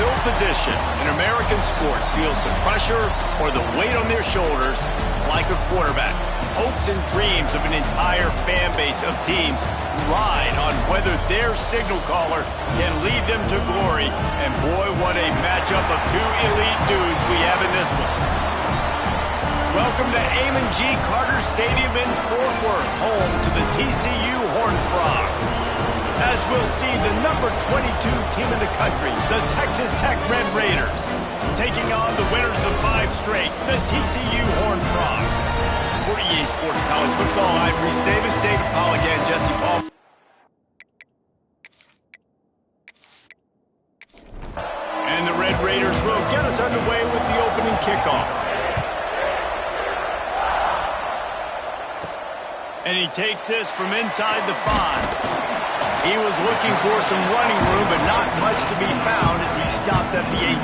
fill position in American sports feels the pressure or the weight on their shoulders like a quarterback. Hopes and dreams of an entire fan base of teams ride on whether their signal caller can lead them to glory. And boy, what a matchup of two elite dudes we have in this one. Welcome to Amon G. Carter Stadium in Fort Worth, home to the TCU Horned Frogs. As we'll see, the number 22 team in the country, the Texas Tech Red Raiders, taking on the winners of 5 straight, the TCU Horned Frogs. For EA Sports College Football, I'm Reese Davis, David Paul again, Jesse Paul. And the Red Raiders will get us underway with the opening kickoff. And he takes this from inside the 5. He was looking for some running room, but not much to be found as he stopped at the 18.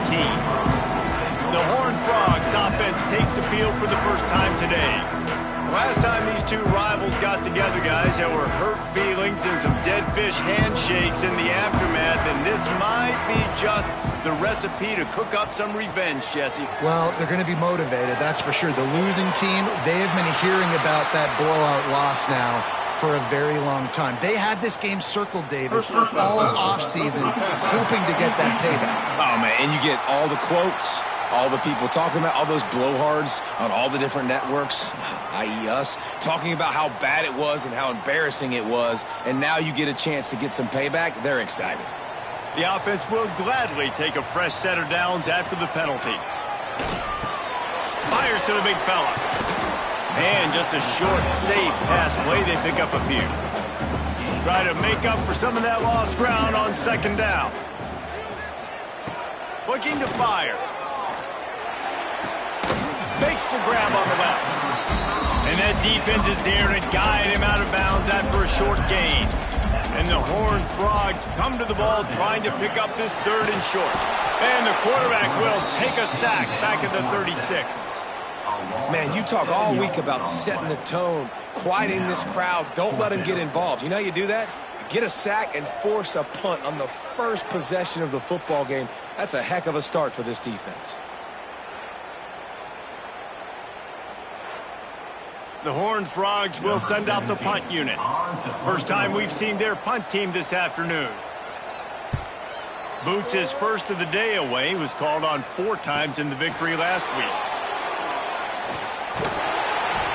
The Horned Frogs offense takes the field for the first time today. Last time these two rivals got together, guys, there were hurt feelings and some dead fish handshakes in the aftermath, and this might be just the recipe to cook up some revenge, Jesse. Well, they're going to be motivated, that's for sure. The losing team, they have been hearing about that blowout loss now for a very long time. They had this game circled, David, all offseason, hoping to get that payback. Oh, man, and you get all the quotes, all the people talking about, all those blowhards on all the different networks, i.e. us, talking about how bad it was and how embarrassing it was, and now you get a chance to get some payback. They're excited. The offense will gladly take a fresh set of downs after the penalty. Fires to the big fella. And just a short, safe pass play, they pick up a few. Try to make up for some of that lost ground on second down. Looking to fire. Makes the grab on the left. And that defense is there to guide him out of bounds after a short gain. And the Horned Frogs come to the ball trying to pick up this 3rd and short. And the quarterback will take a sack back at the 36. Man, you talk all week about setting the tone, quieting this crowd. Don't let them get involved. You know how you do that? Get a sack and force a punt on the first possession of the football game. That's a heck of a start for this defense. The Horned Frogs will send out the punt unit. First time we've seen their punt team this afternoon. Boots' first of the day away was called on 4 times in the victory last week.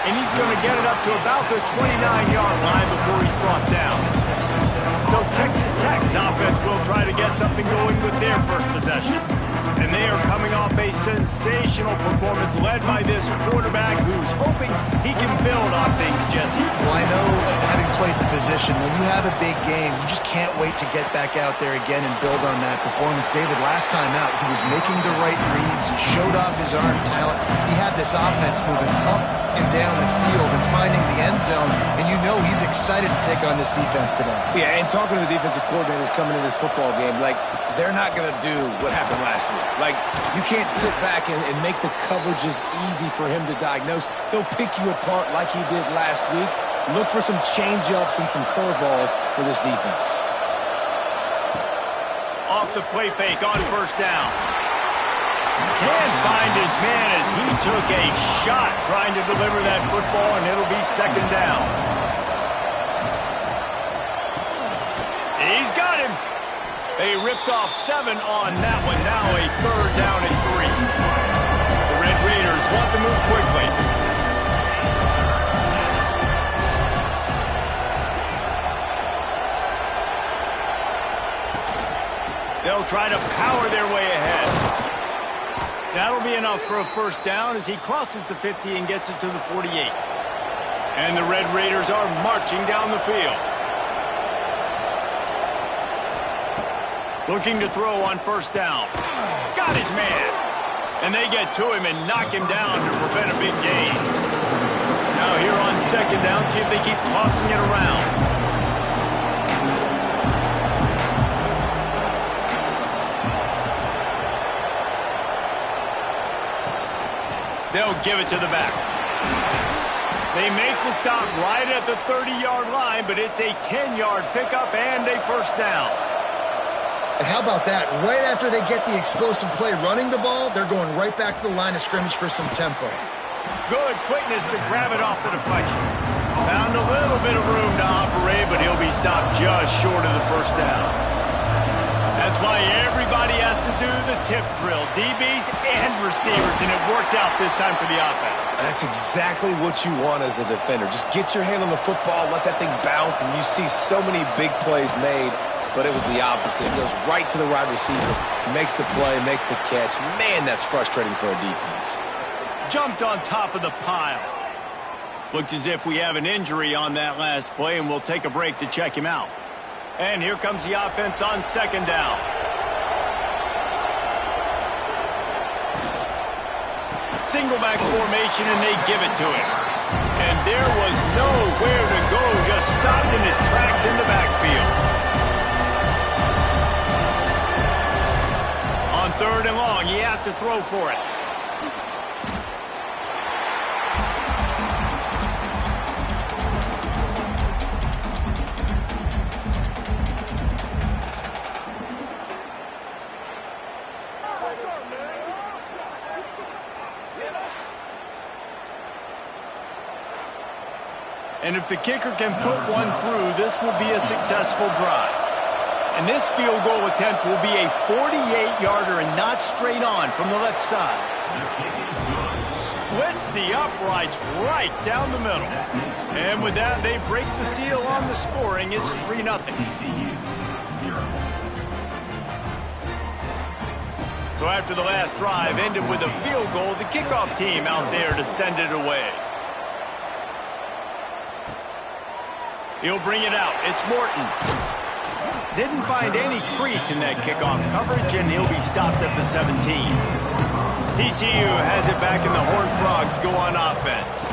And he's going to get it up to about the 29-yard line before he's brought down. So Texas Tech's offense will try to get something going with their first possession. And they are coming off a sensational performance led by this quarterback who's hoping he can build on things, Jesse. Well, I know, having played the position, when you have a big game, you just can't wait to get back out there again and build on that performance. David, last time out, he was making the right reads, showed off his arm talent. He had this offense moving up and down the field and finding the end zone, and you know he's excited to take on this defense today. Yeah, and talking to the defensive coordinators coming into this football game, like, they're not going to do what happened last week. Like, you can't sit back and make the coverages easy for him to diagnose. He'll pick you apart like he did last week. Look for some change-ups and some curveballs for this defense. Off the play fake on first down. Can't find his man as he took a shot trying to deliver that football, and it'll be second down. He's got him. They ripped off 7 on that one. Now a 3rd down and 3. The Red Raiders want to move quickly. They'll try to power their way ahead. That'll be enough for a first down as he crosses the 50 and gets it to the 48. And the Red Raiders are marching down the field. Looking to throw on first down. Got his man. And they get to him and knock him down to prevent a big gain. Now here on second down, see if they keep tossing it around. They'll give it to the back. They make the stop right at the 30-yard line, but it's a 10-yard pickup and a first down. And how about that? Right after they get the explosive play running the ball, they're going right back to the line of scrimmage for some tempo. Good quickness to grab it off the deflection. Found a little bit of room to operate, but he'll be stopped just short of the first down. That's why everybody has to do the tip drill, DBs and receivers, and it worked out this time for the offense. That's exactly what you want as a defender. Just get your hand on the football, let that thing bounce, and you see so many big plays made, but it was the opposite. It goes right to the wide receiver, makes the play, makes the catch. Man, that's frustrating for a defense. Jumped on top of the pile. Looks as if we have an injury on that last play, and we'll take a break to check him out. And here comes the offense on second down. Single back formation, and they give it to him. And there was nowhere to go, just stopped in his tracks in the backfield. On third and long, he has to throw for it. And if the kicker can put one through, this will be a successful drive. And this field goal attempt will be a 48-yarder and not straight on from the left side. Splits the uprights right down the middle. And with that, they break the seal on the scoring. It's 3-0. So after the last drive ended with a field goal, the kickoff team out there to send it away. He'll bring it out. It's Morton. Didn't find any crease in that kickoff coverage, and he'll be stopped at the 17. TCU has it back, and the Horned Frogs go on offense.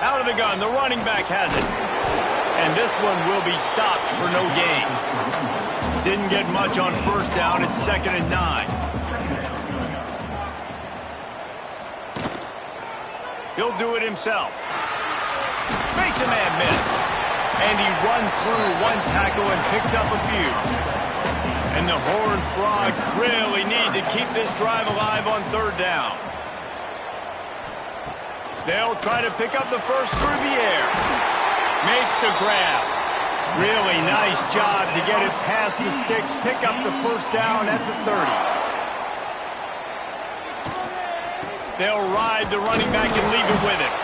Out of the gun, the running back has it. And this one will be stopped for no gain. Didn't get much on first down. It's 2nd and 9. He'll do it himself. Makes a man miss. And he runs through one tackle and picks up a few. And the Horned Frogs really need to keep this drive alive on third down. They'll try to pick up the first through the air. Makes the grab. Really nice job to get it past the sticks, pick up the first down at the 30. They'll ride the running back and leave it with him.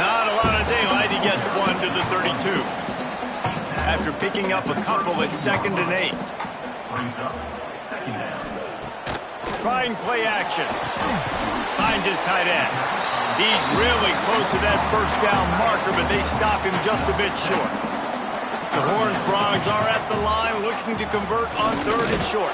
Not a lot of daylight. He gets one to the 32. After picking up a couple at 2nd and 8. Trying play action. Finds his tight end. He's really close to that first down marker, but they stop him just a bit short. The Horned Frogs are at the line looking to convert on 3rd and short.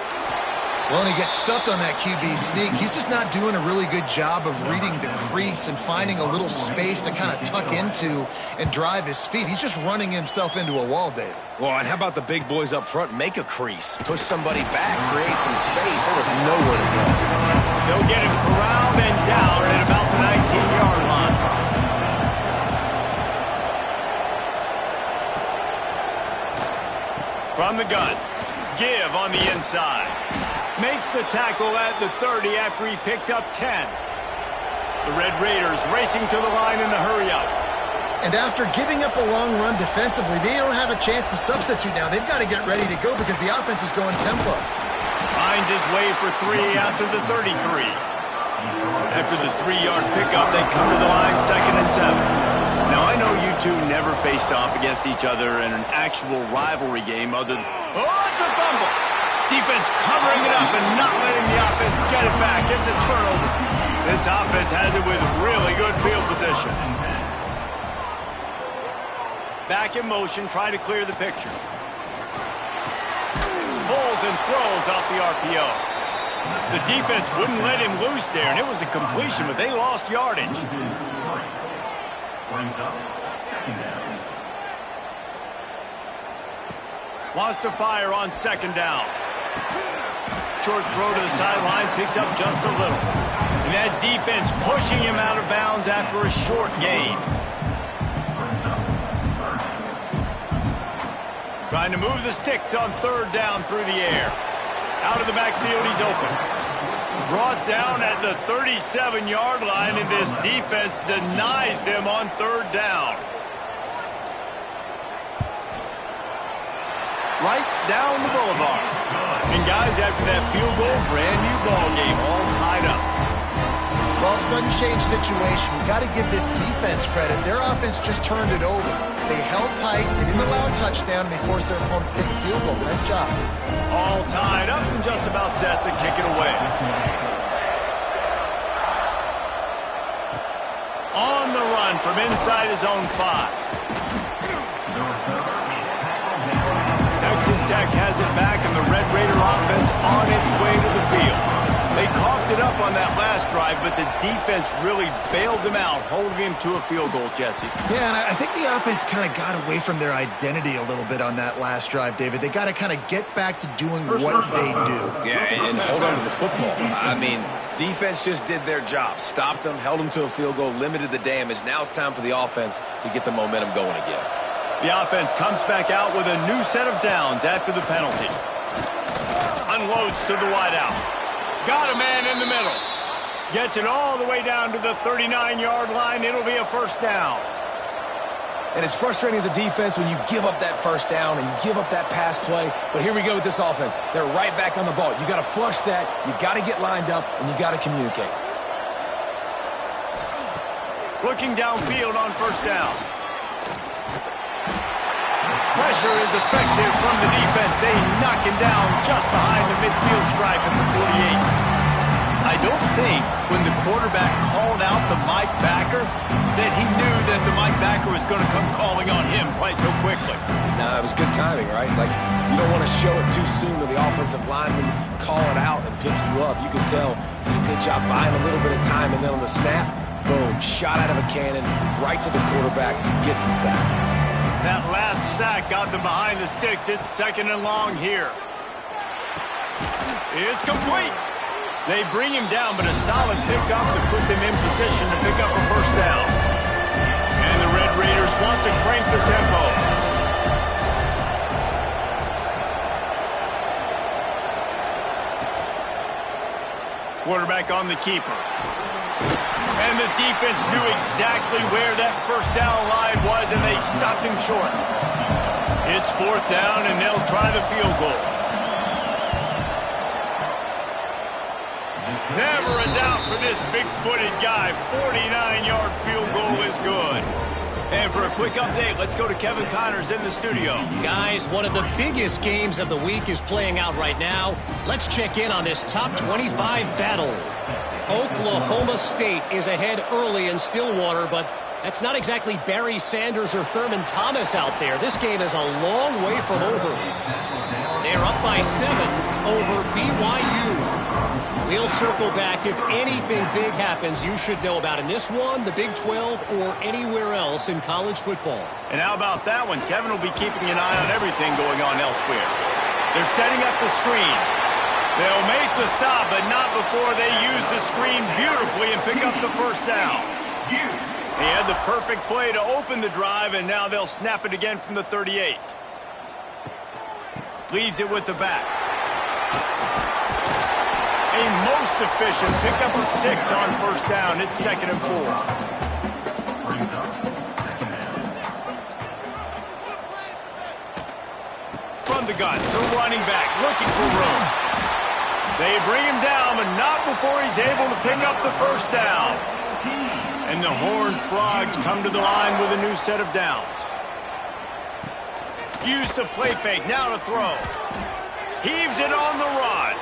Well, and he gets stuffed on that QB sneak. He's just not doing a really good job of reading the crease and finding a little space to kind of tuck into and drive his feet. He's just running himself into a wall, David. Well, and how about the big boys up front? Make a crease. Push somebody back. Create some space. There was nowhere to go. They'll get him corralled and down at about the 19-yard line. From the gun. Give on the inside. Makes the tackle at the 30 after he picked up 10. The Red Raiders racing to the line in a hurry-up. And after giving up a long run defensively, they don't have a chance to substitute now. They've got to get ready to go because the offense is going tempo. Finds his way for 3 out to the 33. After the 3-yard pickup, they come to the line 2nd and 7. Now, I know you two never faced off against each other in an actual rivalry game other than... Oh, it's a fumble! Defense covering it up and not letting the offense get it back. It's a turnover. This offense has it with really good field position. Back in motion, trying to clear the picture. Pulls and throws off the RPO. The defense wouldn't let him loose there, and it was a completion, but they lost yardage. Wants to fire on 2nd down. Short throw to the sideline, picks up just a little. And that defense pushing him out of bounds after a short gain. Trying to move the sticks on 3rd down through the air. Out of the backfield, he's open. Brought down at the 37-yard line, and this defense denies them on third down. Right down the boulevard. And guys, after that field goal, brand new ball game, all tied up. Well, sudden change situation. We've got to give this defense credit. Their offense just turned it over. They held tight, they didn't allow a touchdown, and they forced their opponent to take a field goal. Nice job. All tied up and just about set to kick it away. On the run from inside his own 5. Texas Tech has it back, and the Red Raider offense on its way to the field. They coughed it up on that last drive, but the defense really bailed them out, holding him to a field goal, Jesse. Yeah, and I think the offense kind of got away from their identity a little bit on that last drive, David. They got to kind of get back to doing what they do. Yeah, and hold on to the football. I mean, defense just did their job. Stopped them, held them to a field goal, limited the damage. Now it's time for the offense to get the momentum going again. The offense comes back out with a new set of downs after the penalty. Unloads to the wideout. Got a man in the middle. Gets it all the way down to the 39-yard line. It'll be a first down. And it's frustrating as a defense when you give up that first down and you give up that pass play. But here we go with this offense. They're right back on the ball. You got to flush that. You got to get lined up, and you got to communicate. Looking downfield on first down. Pressure is effective from the defense. They knock him down just behind the midfield stripe at the 48. I don't think when the quarterback called out the Mike backer that he knew that the Mike backer was going to come calling on him quite so quickly. Nah, it was good timing, right? Like, you don't want to show it too soon to the offensive lineman, call it out and pick you up. You can tell, did a good job buying a little bit of time, and then on the snap, boom, shot out of a cannon, right to the quarterback, gets the sack. That last sack got them behind the sticks. It's second and long here. It's complete. They bring him down, but a solid pickup to put them in position to pick up a first down. And the Red Raiders want to crank their tempo. Quarterback on the keeper. And the defense knew exactly where that first down line was, and they stopped him short. It's fourth down, and they'll try the field goal. Never a doubt for this big-footed guy. 49-yard field goal is good. And for a quick update, let's go to Kevin Connors in the studio. Guys, one of the biggest games of the week is playing out right now. Let's check in on this top 25 battle. Oklahoma State is ahead early in Stillwater, but that's not exactly Barry Sanders or Thurman Thomas out there. This game is a long way from over. They're up by 7 over BYU. We'll circle back if anything big happens you should know about in this one, the Big 12, or anywhere else in college football. And how about that one? Kevin will be keeping an eye on everything going on elsewhere. They're setting up the screen. They'll make the stop, but not before they use the screen beautifully and pick up the first down. They had the perfect play to open the drive, and now they'll snap it again from the 38. Leaves it with the back. A most efficient pickup of 6 on first down. It's second and 4. From the gun, the running back looking for room. They bring him down, but not before he's able to pick up the first down. And the Horned Frogs come to the line with a new set of downs. Used the play fake, now to throw. Heaves it on the run.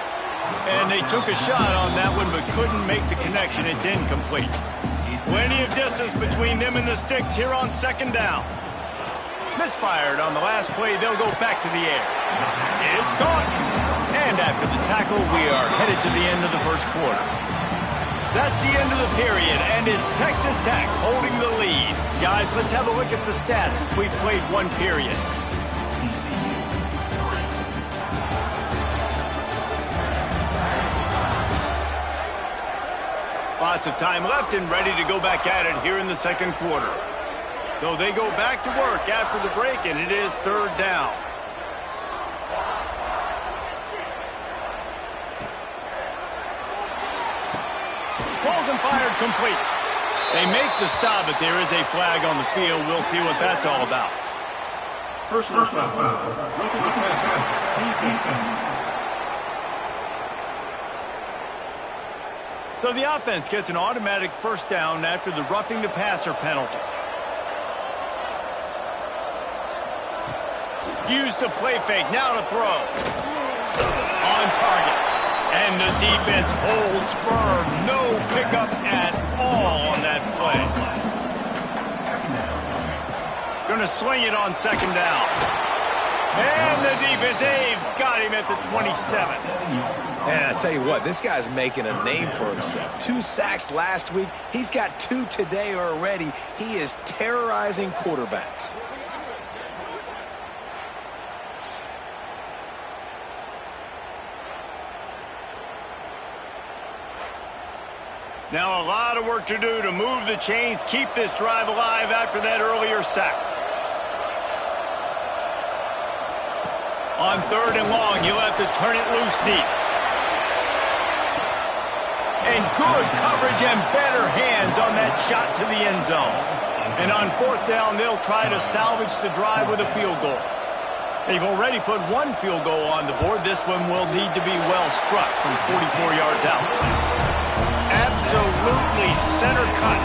And they took a shot on that one, but couldn't make the connection. It's incomplete. Plenty of distance between them and the sticks here on second down. Misfired on the last play. They'll go back to the air. It's caught. And after the tackle, we are headed to the end of the first quarter. That's the end of the period, and it's Texas Tech holding the lead. Guys, let's have a look at the stats as we've played one period. Lots of time left and ready to go back at it here in the second quarter. So they go back to work after the break, and it is third down. Pulls and fired complete. They make the stop, but there is a flag on the field. We'll see what that's all about. Personal foul. Roughing the passer. So the offense gets an automatic first down after the roughing the passer penalty. Use the play fake, now to throw. On target. And the defense holds firm. No pickup at all on that play. Gonna swing it on second down. And the defense, they've got him at the 27. And I tell you what, this guy's making a name for himself. 2 sacks last week. He's got 2 today already. He is terrorizing quarterbacks. Now a lot of work to do to move the chains, keep this drive alive after that earlier sack. On 3rd and long, you'll have to turn it loose deep. And good coverage and better hands on that shot to the end zone. And on 4th down, they'll try to salvage the drive with a field goal. They've already put 1 field goal on the board. This one will need to be well struck from 44 yards out. Absolutely center cut.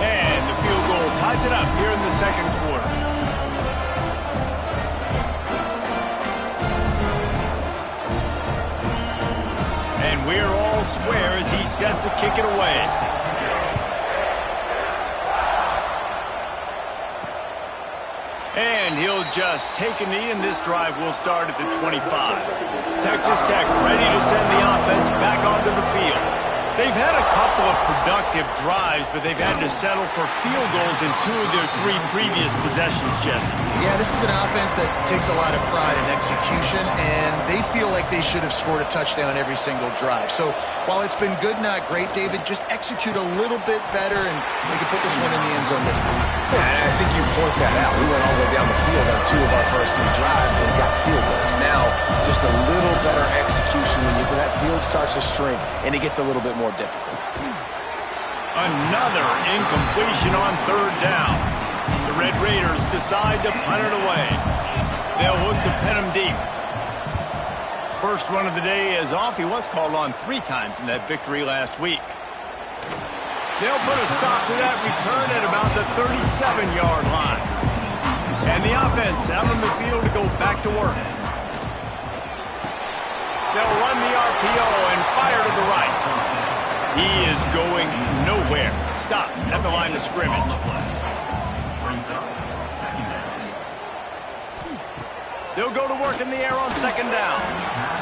And the field goal ties it up here in the second quarter. And we're all square as he's set to kick it away. And he'll just take a knee, and this drive will start at the 25. Texas Tech ready to send the offense back onto the field. They've had a couple of productive drives, but they've had to settle for field goals in 2 of their 3 previous possessions, Jesse. Yeah, this is an offense that takes a lot of pride in execution, and they feel like they should have scored a touchdown every single drive. So while it's been good, not great, David, just execute a little bit better, and we can put this one in the end zone this time. Yeah, I think you point that out. We went all the way down the field on 2 of our first 3 drives and got field goals. Now, just a little better execution when that field starts to shrink, and it gets a little bit more difficult. Another incompletion on 3rd down. The Red Raiders decide to punt it away. They'll look to pin him deep. First run of the day is off. He was called on 3 times in that victory last week. They'll put a stop to that return at about the 37-yard line. And the offense out on the field to go back to work. They'll run the RPO and fire to the right. He is going nowhere. Stop at the line of scrimmage. They'll go to work in the air on 2nd down.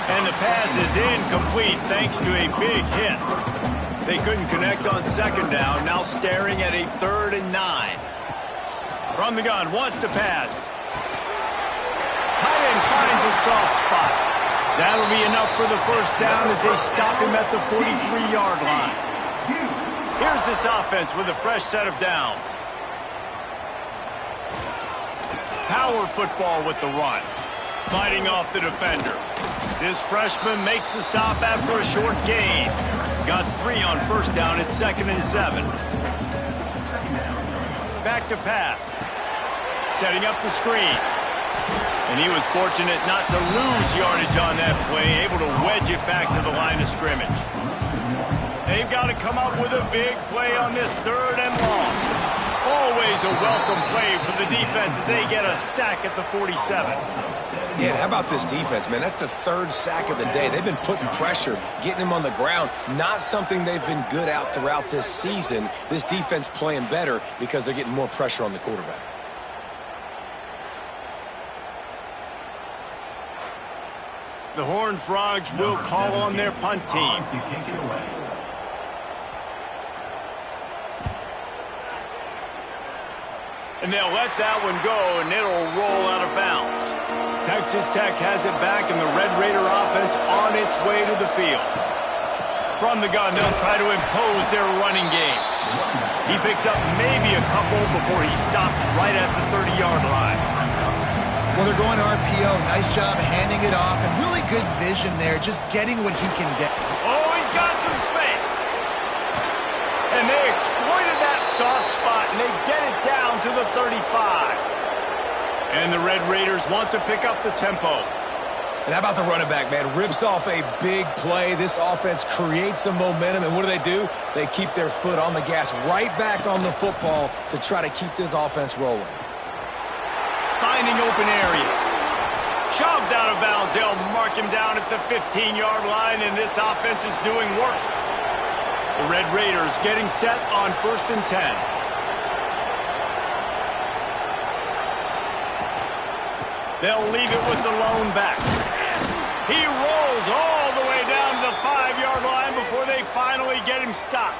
And the pass is incomplete thanks to a big hit. They couldn't connect on 2nd down. Now staring at a 3rd and 9. From the gun, wants to pass. Tight end finds a soft spot. That'll be enough for the first down as they stop him at the 43-yard line. Here's this offense with a fresh set of downs. Power football with the run. Fighting off the defender. This freshman makes the stop after a short gain. Got 3 on 1st down at 2nd and 7. Back to pass. Setting up the screen. And he was fortunate not to lose yardage on that play, able to wedge it back to the line of scrimmage. They've got to come up with a big play on this 3rd and long. Always a welcome play for the defense as they get a sack at the 47. Yeah, and how about this defense, man? That's the 3rd sack of the day. They've been putting pressure, getting him on the ground. Not something they've been good at throughout this season. This defense playing better because they're getting more pressure on the quarterback. The Horned Frogs will call on their punt team. And they'll let that one go, and it'll roll out of bounds. Texas Tech has it back, and the Red Raider offense on its way to the field. From the gun, they'll try to impose their running game. He picks up maybe a couple before he's stopped right at the 30-yard line. Well, they're going RPO. Nice job handing it off, and really good vision there, just getting what he can get. Oh, he's got some space. exploited that soft spot, and they get it down to the 35. And the Red Raiders want to pick up the tempo. And how about the running back, man? Rips off a big play. This offense creates some momentum, and what do? They keep their foot on the gas right back on the football to try to keep this offense rolling. Finding open areas. Shoved out of bounds. They'll mark him down at the 15-yard line, and this offense is doing work. The Red Raiders getting set on 1st and 10. They'll leave it with the lone back. He rolls all the way down to the 5-yard line before they finally get him stopped.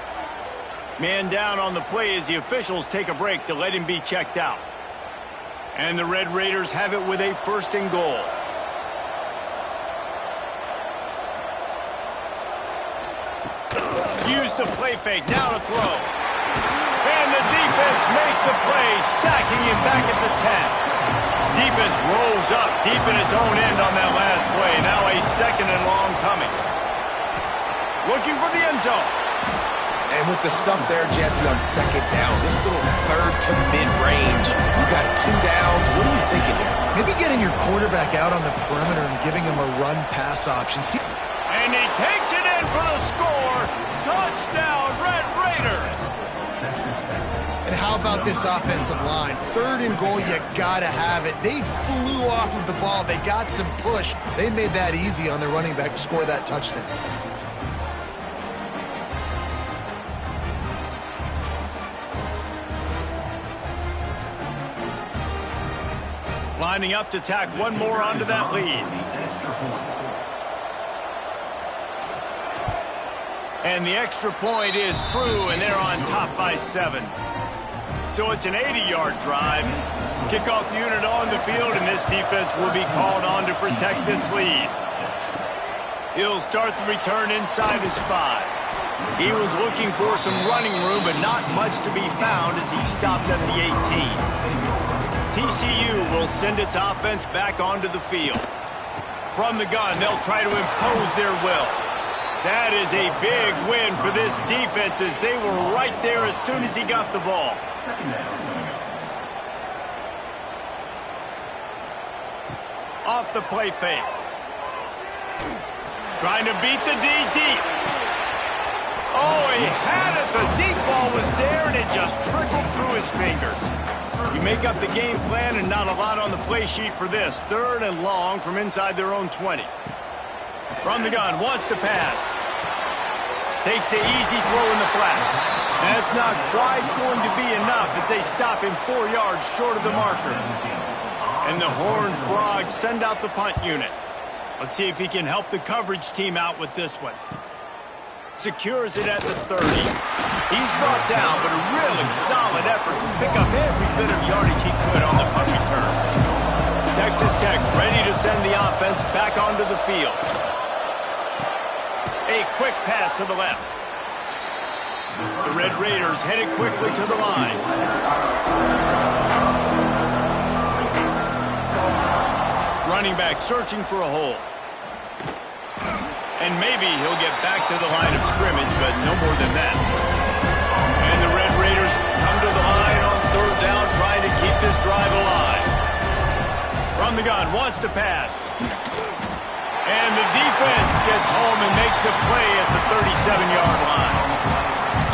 Man down on the play as the officials take a break to let him be checked out. And the Red Raiders have it with a 1st and goal. Use the play fake, now to throw. And the defense makes a play, sacking him back at the 10. Defense rolls up deep in its own end on that last play. Now a 2nd and long coming. Looking for the end zone. And with the stuff there, Jesse, on 2nd down, this little 3rd to mid-range, you got 2 downs. What are you thinking here? Maybe getting your quarterback out on the perimeter and giving him a run-pass option. See? And he takes it in for the score. Touchdown, Red Raiders. And how about this offensive line? 3rd and goal, you gotta have it. They flew off of the ball. They got some push. They made that easy on their running back to score that touchdown. Lining up to tack one more onto that lead. And the extra point is true, and they're on top by 7. So it's an 80-yard drive. Kickoff unit on the field, and this defense will be called on to protect this lead. He'll start the return inside his 5. He was looking for some running room, but not much to be found as he stopped at the 18. TCU will send its offense back onto the field. From the gun, they'll try to impose their will. That is a big win for this defense as they were right there as soon as he got the ball. Off the play fake. Trying to beat the D deep. Oh, he had it. The deep ball was there, and it just trickled through his fingers. You make up the game plan, and not a lot on the play sheet for this. 3rd and long from inside their own 20. From the gun, wants to pass. Takes the easy throw in the flat. That's not quite going to be enough as they stop him 4 yards short of the marker. And the Horned Frogs send out the punt unit. Let's see if he can help the coverage team out with this one. Secures it at the 30. He's brought down, but a really solid effort to pick up every bit of yardage he could on the punt return. Texas Tech ready to send the offense back onto the field. A quick pass to the left. The Red Raiders headed quickly to the line. Running back searching for a hole. And maybe he'll get back to the line of scrimmage, but no more than that. And the Red Raiders come to the line on 3rd down, trying to keep this drive alive. From the gun, wants to pass. And the defense gets home and makes a play at the 37-yard line.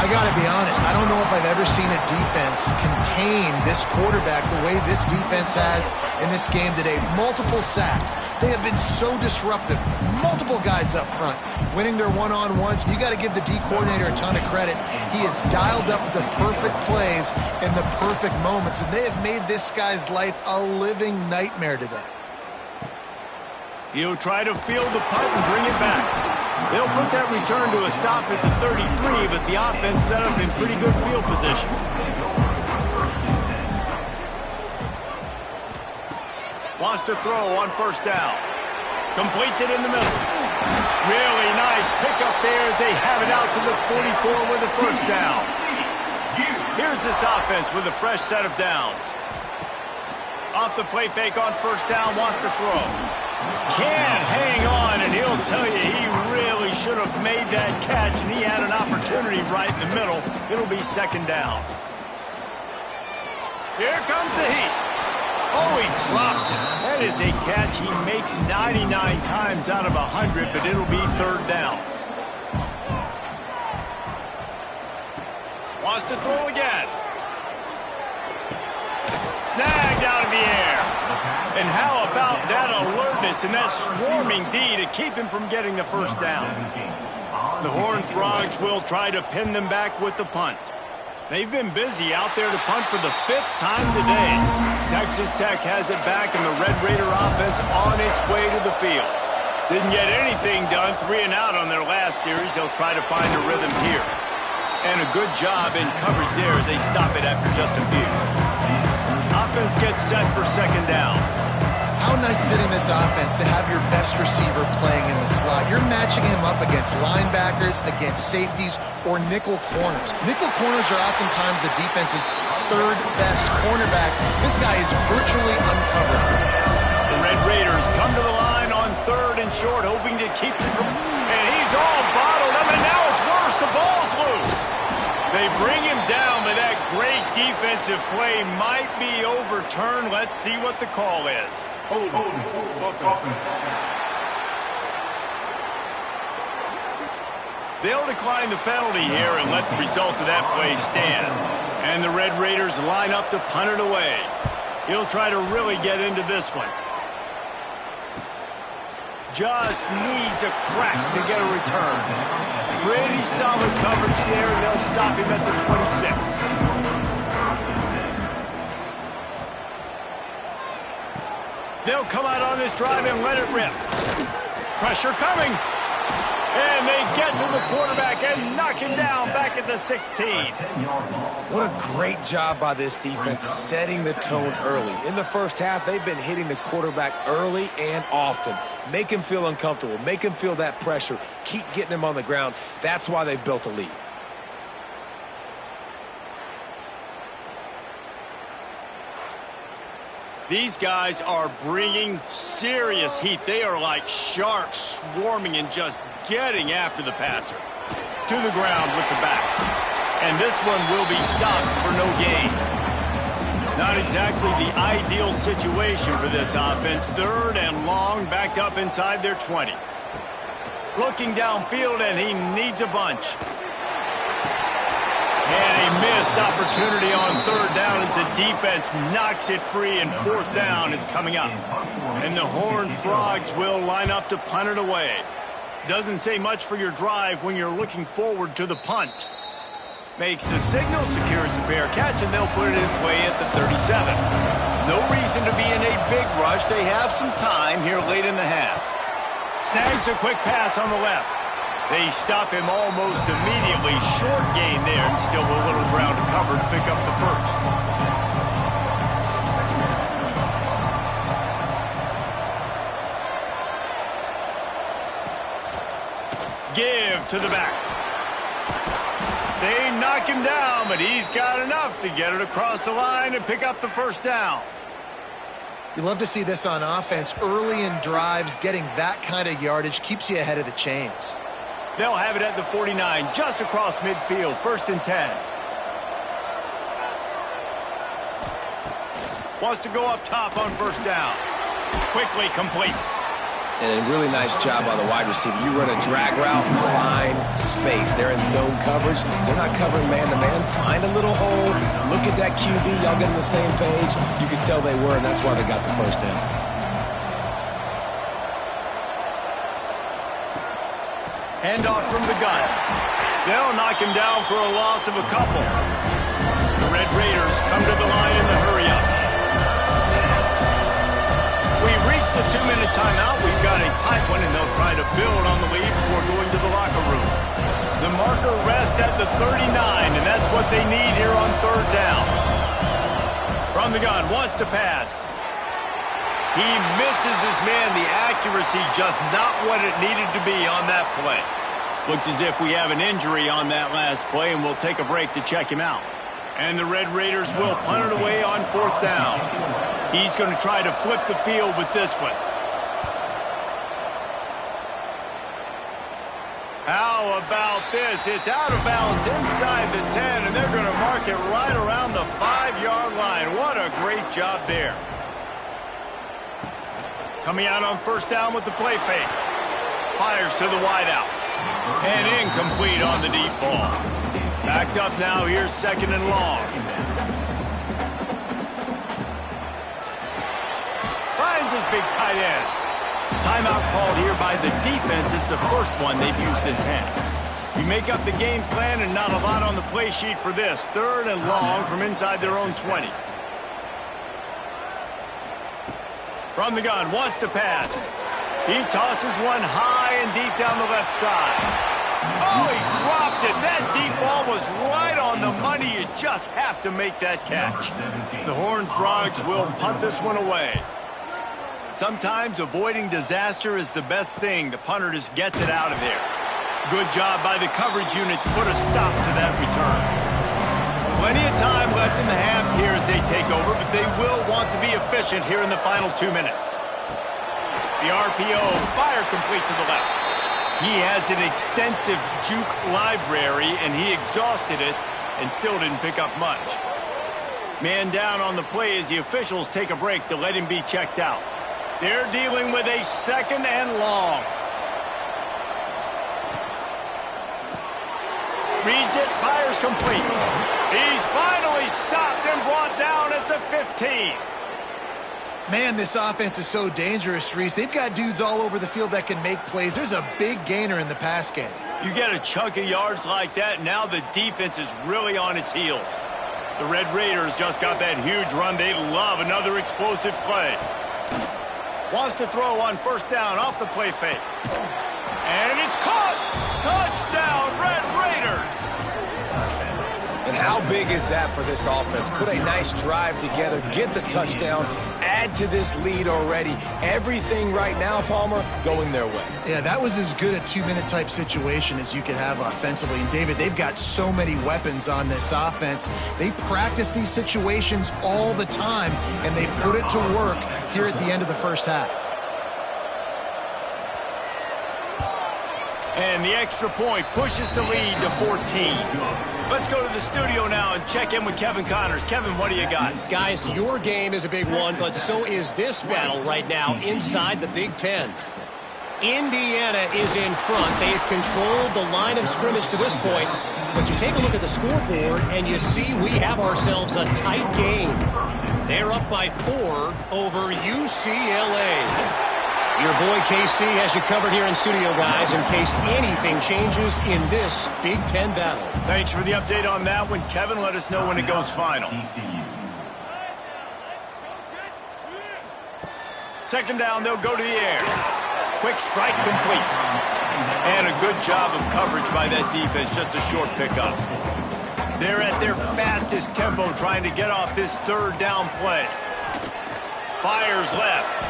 I got to be honest, I don't know if I've ever seen a defense contain this quarterback the way this defense has in this game today. Multiple sacks. They have been so disruptive. Multiple guys up front, winning their one-on-ones. You got to give the D coordinator a ton of credit. He has dialed up the perfect plays in the perfect moments, and they have made this guy's life a living nightmare today. He'll try to field the punt and bring it back. They'll put that return to a stop at the 33, but the offense set up in pretty good field position. Wants to throw on 1st down. Completes it in the middle. Really nice pickup there as they have it out to the 44 with a 1st down. Here's this offense with a fresh set of downs. Off the play fake on 1st down, wants to throw. Can't hang on, and he'll tell you he really should have have made that catch, and he had an opportunity right in the middle. It'll be second down. Here comes the heat. Oh, he drops it. That is a catch he makes 99 times out of 100, but it'll be third down. Wants to throw again. Snagged out of the air. And how about that alertness and that swarming D to keep him from getting the first down? The Horned Frogs will try to pin them back with the punt. They've been busy out there to punt for the 5th time today. Texas Tech has it back, and the Red Raider offense on its way to the field. Didn't get anything done, 3 and out on their last series. They'll try to find a rhythm here. And a good job in coverage there as they stop it after just a few. Offense gets set for second down. How nice is it in this offense to have your best receiver playing in the slot? You're matching him up against linebackers, against safeties, or nickel corners. Nickel corners are oftentimes the defense's 3rd best cornerback. This guy is virtually uncovered. The Red Raiders come to the line on 3rd and short, hoping to keep it from... And he's all bottled up, and now it's worse. The ball's loose. They bring him down, but that great defensive play might be overturned. Let's see what the call is. They'll decline the penalty here and let the result of that play stand. And the Red Raiders line up to punt it away. He'll try to really get into this one. Just needs a crack to get a return. Pretty solid coverage there, and they'll stop him at the 26. They'll come out on this drive and let it rip. Pressure coming. And they get to the quarterback and knock him down back at the 16. What a great job by this defense setting the tone early. In the first half, they've been hitting the quarterback early and often. Make him feel uncomfortable. Make him feel that pressure. Keep getting him on the ground. That's why they've built a lead. These guys are bringing serious heat. They are like sharks swarming and just getting after the passer. To the ground with the back. And this one will be stopped for no gain. Not exactly the ideal situation for this offense. 3rd and long, backed up inside their 20. Looking downfield, and he needs a bunch. And a missed opportunity on 3rd down as the defense knocks it free, and 4th down is coming up. And the Horned Frogs will line up to punt it away. Doesn't say much for your drive when you're looking forward to the punt. Makes the signal, secures the fair catch, and they'll put it in play at the 37. No reason to be in a big rush. They have some time here late in the half. Snags a quick pass on the left. They stop him almost immediately. Short gain there, and still a little ground to cover to pick up the first. Give to the back. They knock him down, but he's got enough to get it across the line and pick up the first down. You love to see this on offense. Early in drives, getting that kind of yardage keeps you ahead of the chains. They'll have it at the 49, just across midfield, 1st and 10. Wants to go up top on 1st down. Quickly complete. And a really nice job by the wide receiver. You run a drag route, find space. They're in zone coverage. They're not covering man-to-man. Find a little hole. Look at that QB. Y'all get on the same page. You can tell they were, and that's why they got the first down. Handoff from the gun. They'll knock him down for a loss of a couple. The Red Raiders come to the line in the hurry-up. We've reached the 2-minute timeout. We've got a tight one, and they'll try to build on the lead before going to the locker room. The marker rests at the 39, and that's what they need here on 3rd down. From the gun, wants to pass. He misses his man. The accuracy just not what it needed to be on that play. Looks as if we have an injury on that last play, and we'll take a break to check him out. And the Red Raiders will punt it away on 4th down. He's going to try to flip the field with this one. How about this? It's out of bounds inside the 10, and they're going to mark it right around the 5-yard line. What a great job there. Coming out on first down with the play fake. Fires to the wideout. And incomplete on the deep ball. Backed up now, here's second and long. Finds his big tight end. Timeout called here by the defense. It's the first one they've used this half. You make up the game plan and not a lot on the play sheet for this. Third and long from inside their own 20. From the gun, wants to pass. He tosses one high and deep down the left side. Oh, he dropped it. That deep ball was right on the money. You just have to make that catch. The Horned Frogs will punt this one away. Sometimes avoiding disaster is the best thing. The punter just gets it out of there. Good job by the coverage unit to put a stop to that return. Plenty of time left in the half here as they take over, but they will want to be efficient here in the final 2 minutes. The RPO, fire complete to the left. He has an extensive juke library, and he exhausted it and still didn't pick up much. Man down on the play as the officials take a break to let him be checked out. They're dealing with a second and long. Reads it, fires complete. He's finally stopped and brought down at the 15. Man, this offense is so dangerous, Reese. They've got dudes all over the field that can make plays. There's a big gainer in the pass game. You get a chunk of yards like that, now the defense is really on its heels. The Red Raiders just got that huge run. They love another explosive play. Wants to throw on first down off the play fake. And it's caught! Touchdown, Red Raiders! And how big is that for this offense? Put a nice drive together, get the touchdown, add to this lead already. Everything right now, Palmer, going their way. Yeah, that was as good a 2-minute type situation as you could have offensively. And David, they've got so many weapons on this offense. They practice these situations all the time, and they put it to work here at the end of the first half. And the extra point pushes the lead to 14. Let's go to the studio now and check in with Kevin Connors. Kevin, what do you got? Guys, your game is a big one, but so is this battle right now inside the Big Ten. Indiana is in front. They've controlled the line of scrimmage to this point, but you take a look at the scoreboard and you see we have ourselves a tight game. They're up by 4 over UCLA. Your boy KC has you covered here in studio, guys, in case anything changes in this Big Ten battle. Thanks for the update on that one, Kevin. Let us know when it goes final. Second down, they'll go to the air. Quick strike complete. And a good job of coverage by that defense, just a short pickup. They're at their fastest tempo trying to get off this third down play. Fires left.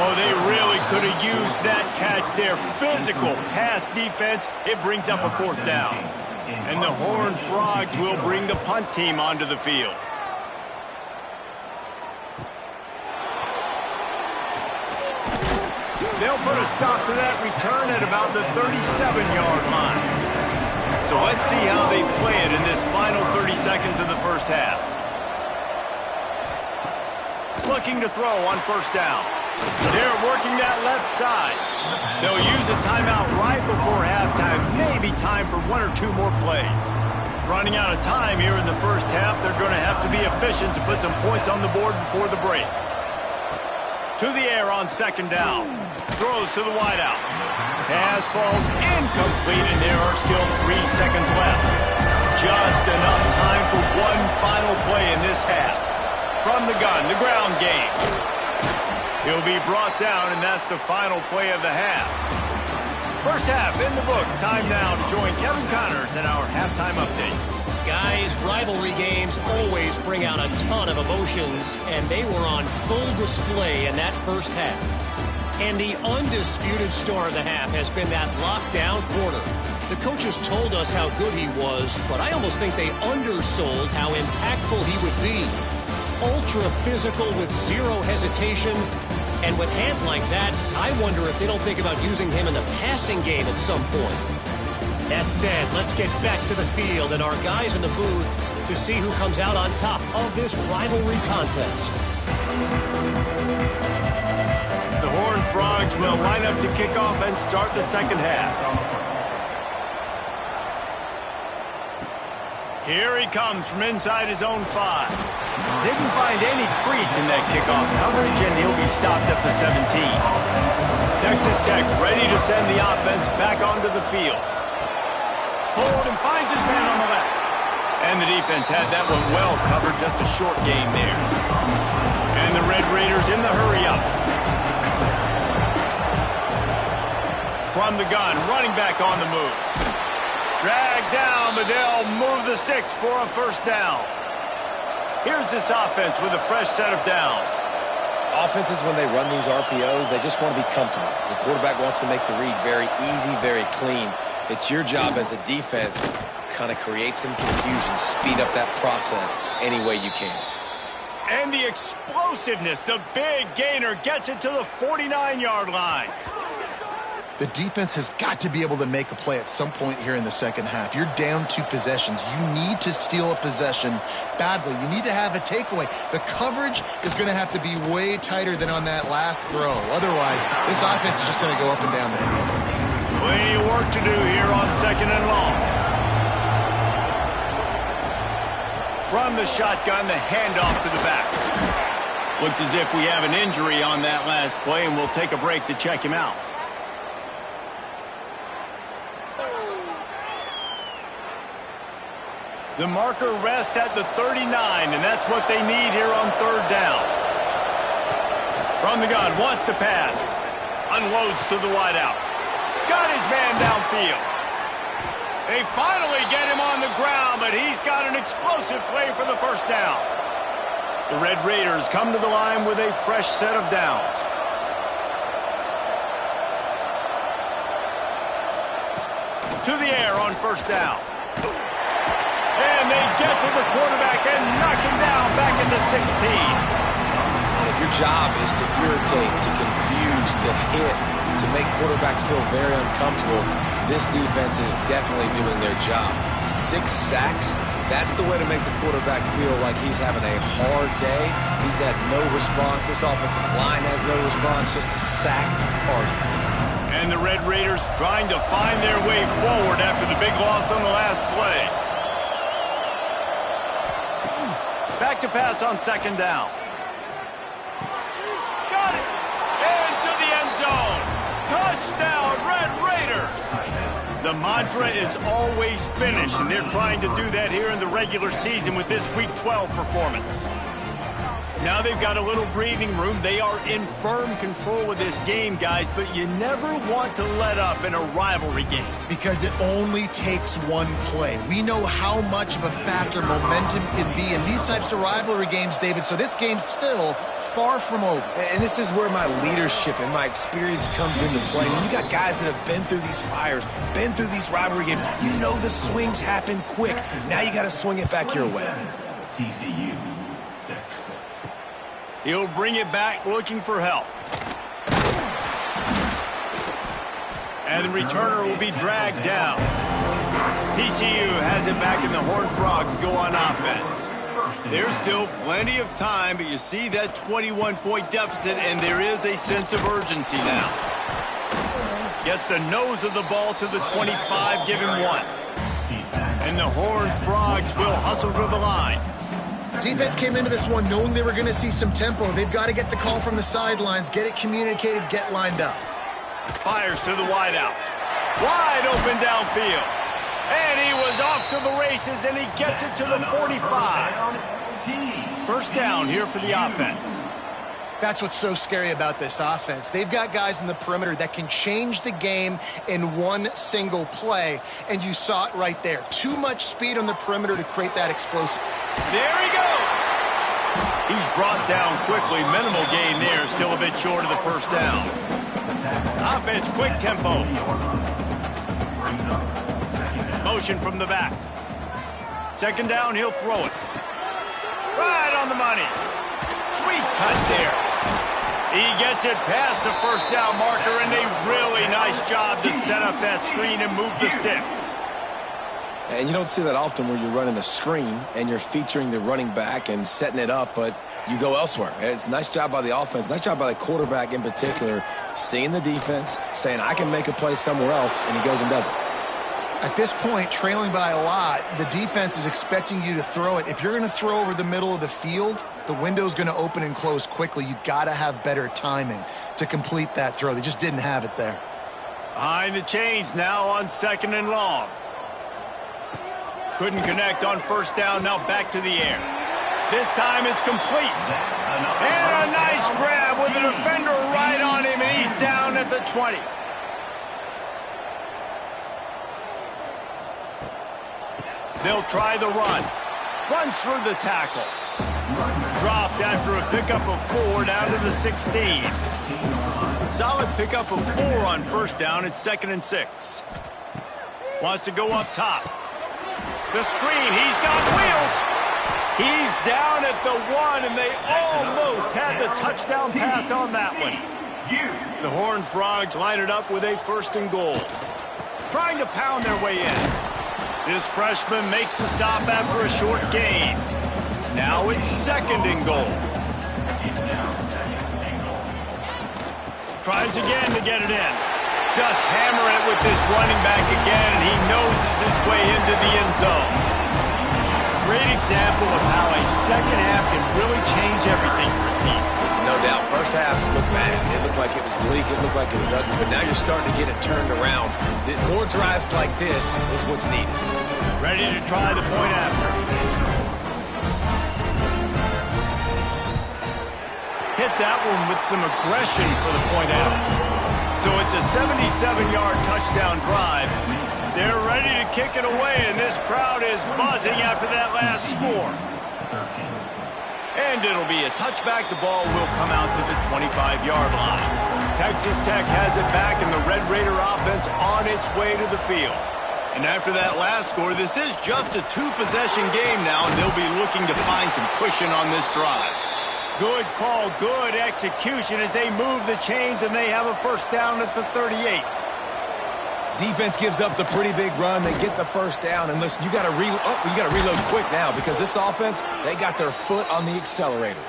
Oh, they really could have used that catch there. Physical pass defense. It brings up a fourth down. And the Horned Frogs will bring the punt team onto the field. They'll put a stop to that return at about the 37-yard line. So let's see how they play it in this final 30 seconds of the first half. Looking to throw on first down. They're working that left side. They'll use a timeout right before halftime. Maybe time for 1 or 2 more plays. Running out of time here in the first half. They're going to have to be efficient to put some points on the board before the break. To the air on second down. Throws to the wideout. Pass falls incomplete, and there are still 3 seconds left. Just enough time for one final play in this half. From the gun, the ground game. He'll be brought down, and that's the final play of the half. First half in the books. Time now to join Kevin Connors in our halftime update. Guys, rivalry games always bring out a ton of emotions, and they were on full display in that first half. And the undisputed star of the half has been that lockdown corner. The coaches told us how good he was, but I almost think they undersold how impactful he would be. Ultra physical with zero hesitation. And with hands like that, I wonder if they don't think about using him in the passing game at some point. That said, let's get back to the field and our guys in the booth to see who comes out on top of this rivalry contest. The Horned Frogs will line up to kick off and start the second half. Here he comes from inside his own 5. Didn't find any crease in that kickoff coverage, and he'll be stopped at the 17. Texas Tech ready to send the offense back onto the field. Hold and finds his man on the left. And the defense had that one well covered, just a short game there. And the Red Raiders in the hurry-up. From the gun, running back on the move. Drag down, but they'll move the sticks for a first down. Here's this offense with a fresh set of downs. Offenses, when they run these RPOs, they just want to be comfortable. The quarterback wants to make the read very easy, very clean. It's your job as a defense to kind of create some confusion, speed up that process any way you can. And the explosiveness, the big gainer gets it to the 49-yard line. The defense has got to be able to make a play at some point here in the second half. You're down 2 possessions. You need to steal a possession badly. You need to have a takeaway. The coverage is going to have to be way tighter than on that last throw. Otherwise, this offense is just going to go up and down the field. Plenty of work to do here on second and long. From the shotgun, the handoff to the back. Looks as if we have an injury on that last play, and we'll take a break to check him out. The marker rests at the 39, and that's what they need here on third down. From the gun, wants to pass. Unloads to the wideout. Got his man downfield. They finally get him on the ground, but he's got an explosive play for the first down. The Red Raiders come to the line with a fresh set of downs. To the air on first down. And they get to the quarterback and knock him down back into 16. And if your job is to irritate, to confuse, to hit, to make quarterbacks feel very uncomfortable, this defense is definitely doing their job. 6 sacks, that's the way to make the quarterback feel like he's having a hard day. He's had no response. This offensive line has no response, just a sack party. And the Red Raiders trying to find their way forward after the big loss on the last play. Back to pass on second down. Got it! Into the end zone. Touchdown, Red Raiders! The mantra is always finish, and they're trying to do that here in the regular season with this Week 12 performance. Now they've got a little breathing room. They are in firm control of this game, guys, but you never want to let up in a rivalry game. Because it only takes one play. We know how much of a factor momentum can be in these types of rivalry games, David, so this game's still far from over. And this is where my leadership and my experience comes into play. When you got guys that have been through these fires, been through these rivalry games, you know the swings happen quick. Now you got to swing it back your way. TCU 6. He'll bring it back looking for help. And the returner will be dragged down. TCU has it back, and the Horned Frogs go on offense. There's still plenty of time, but you see that 21-point deficit, and there is a sense of urgency now. Gets the nose of the ball to the 25, give him 1. And the Horned Frogs will hustle to the line. Defense came into this one knowing they were going to see some tempo. They've got to get the call from the sidelines, get it communicated, get lined up. Fires to the wideout. Wide open downfield. And he was off to the races, and he gets it to the 45. First down here for the offense. That's what's so scary about this offense. They've got guys in the perimeter that can change the game in one single play, and you saw it right there. Too much speed on the perimeter to create that explosive. There he goes. He's brought down quickly. Minimal gain there, still a bit short of the first down. Offense, quick tempo. Motion from the back. Second down, he'll throw it. Right on the money. Sweet cut there. He gets it past the first down marker, and a really nice job to set up that screen and move the sticks. And you don't see that often where you're running a screen and you're featuring the running back and setting it up, but you go elsewhere. It's a nice job by the offense, nice job by the quarterback in particular, seeing the defense, saying, I can make a play somewhere else, and he goes and does it. At this point, trailing by a lot, the defense is expecting you to throw it. If you're going to throw over the middle of the field, the window's going to open and close quickly. You got to have better timing to complete that throw. They just didn't have it there. Behind the chains now on 2nd and long. Couldn't connect on first down, now back to the air. This time it's complete. And a nice grab with the defender right on him, and he's down at the 20. They'll try the run. Runs through the tackle. Dropped after a pickup of 4 down to the 16. Solid pickup of 4 on first down. It's 2nd and 6. Wants to go up top. The screen. He's got wheels. He's down at the 1, and they almost had the touchdown pass on that one. The Horned Frogs line it up with a 1st and goal. Trying to pound their way in. This freshman makes the stop after a short gain. Now it's 2nd and goal. Tries again to get it in. Just hammer it with this running back again, and he noses his way into the end zone. Great example of how a second half can really change everything for a team. No doubt. First half looked bad. It looked like it was bleak. It looked like it was ugly. But now you're starting to get it turned around. More drives like this is what's needed. Ready to try the point after. Hit that one with some aggression for the point after. So it's a 77-yard touchdown drive. They're ready to kick it away, and this crowd is buzzing after that last score. And it'll be a touchback. The ball will come out to the 25-yard line. Texas Tech has it back, and the Red Raider offense on its way to the field. And after that last score, this is just a 2-possession game now, and they'll be looking to find some cushion on this drive. Good call, good execution as they move the chains, and they have a first down at the 38. Defense gives up the pretty big run. They get the first down, and listen, you got to reload quick now because this offense, they got their foot on the accelerator.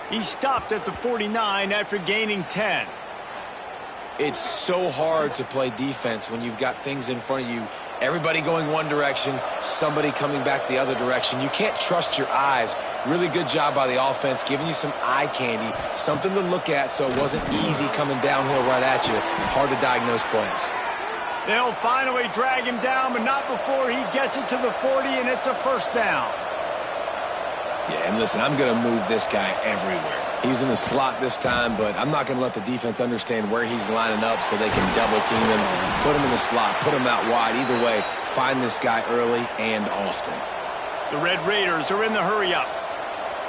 He stopped at the 49 after gaining 10. It's so hard to play defense when you've got things in front of you. Everybody going one direction, somebody coming back the other direction. You can't trust your eyes. Really good job by the offense, giving you some eye candy, something to look at so it wasn't easy coming downhill right at you. Hard to diagnose plays. They'll finally drag him down, but not before he gets it to the 40, and it's a first down. Yeah, and listen, I'm going to move this guy everywhere. He was in the slot this time, but I'm not going to let the defense understand where he's lining up so they can double team him, put him in the slot, put him out wide. Either way, find this guy early and often. The Red Raiders are in the hurry-up.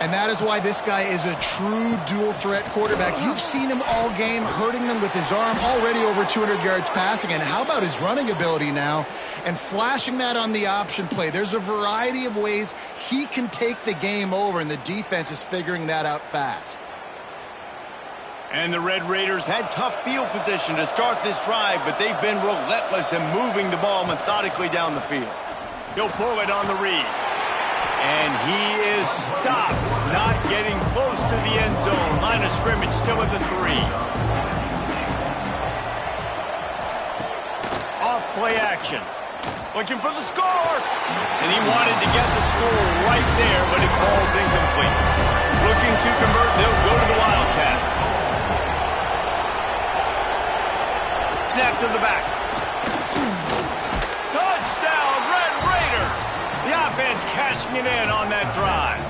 And that is why this guy is a true dual-threat quarterback. You've seen him all game, hurting them with his arm, already over 200 yards passing. And how about his running ability now and flashing that on the option play? There's a variety of ways he can take the game over, and the defense is figuring that out fast. And the Red Raiders had tough field position to start this drive, but they've been relentless in moving the ball methodically down the field. He'll pull it on the read. And he is stopped, not getting close to the end zone. Line of scrimmage still at the 3. Off play action. Looking for the score. And he wanted to get the score right there, but it falls incomplete. Looking to convert, they'll go to the Wildcat. Snap to the back. Touchdown, Red Raiders! The offense cashing it in on that drive.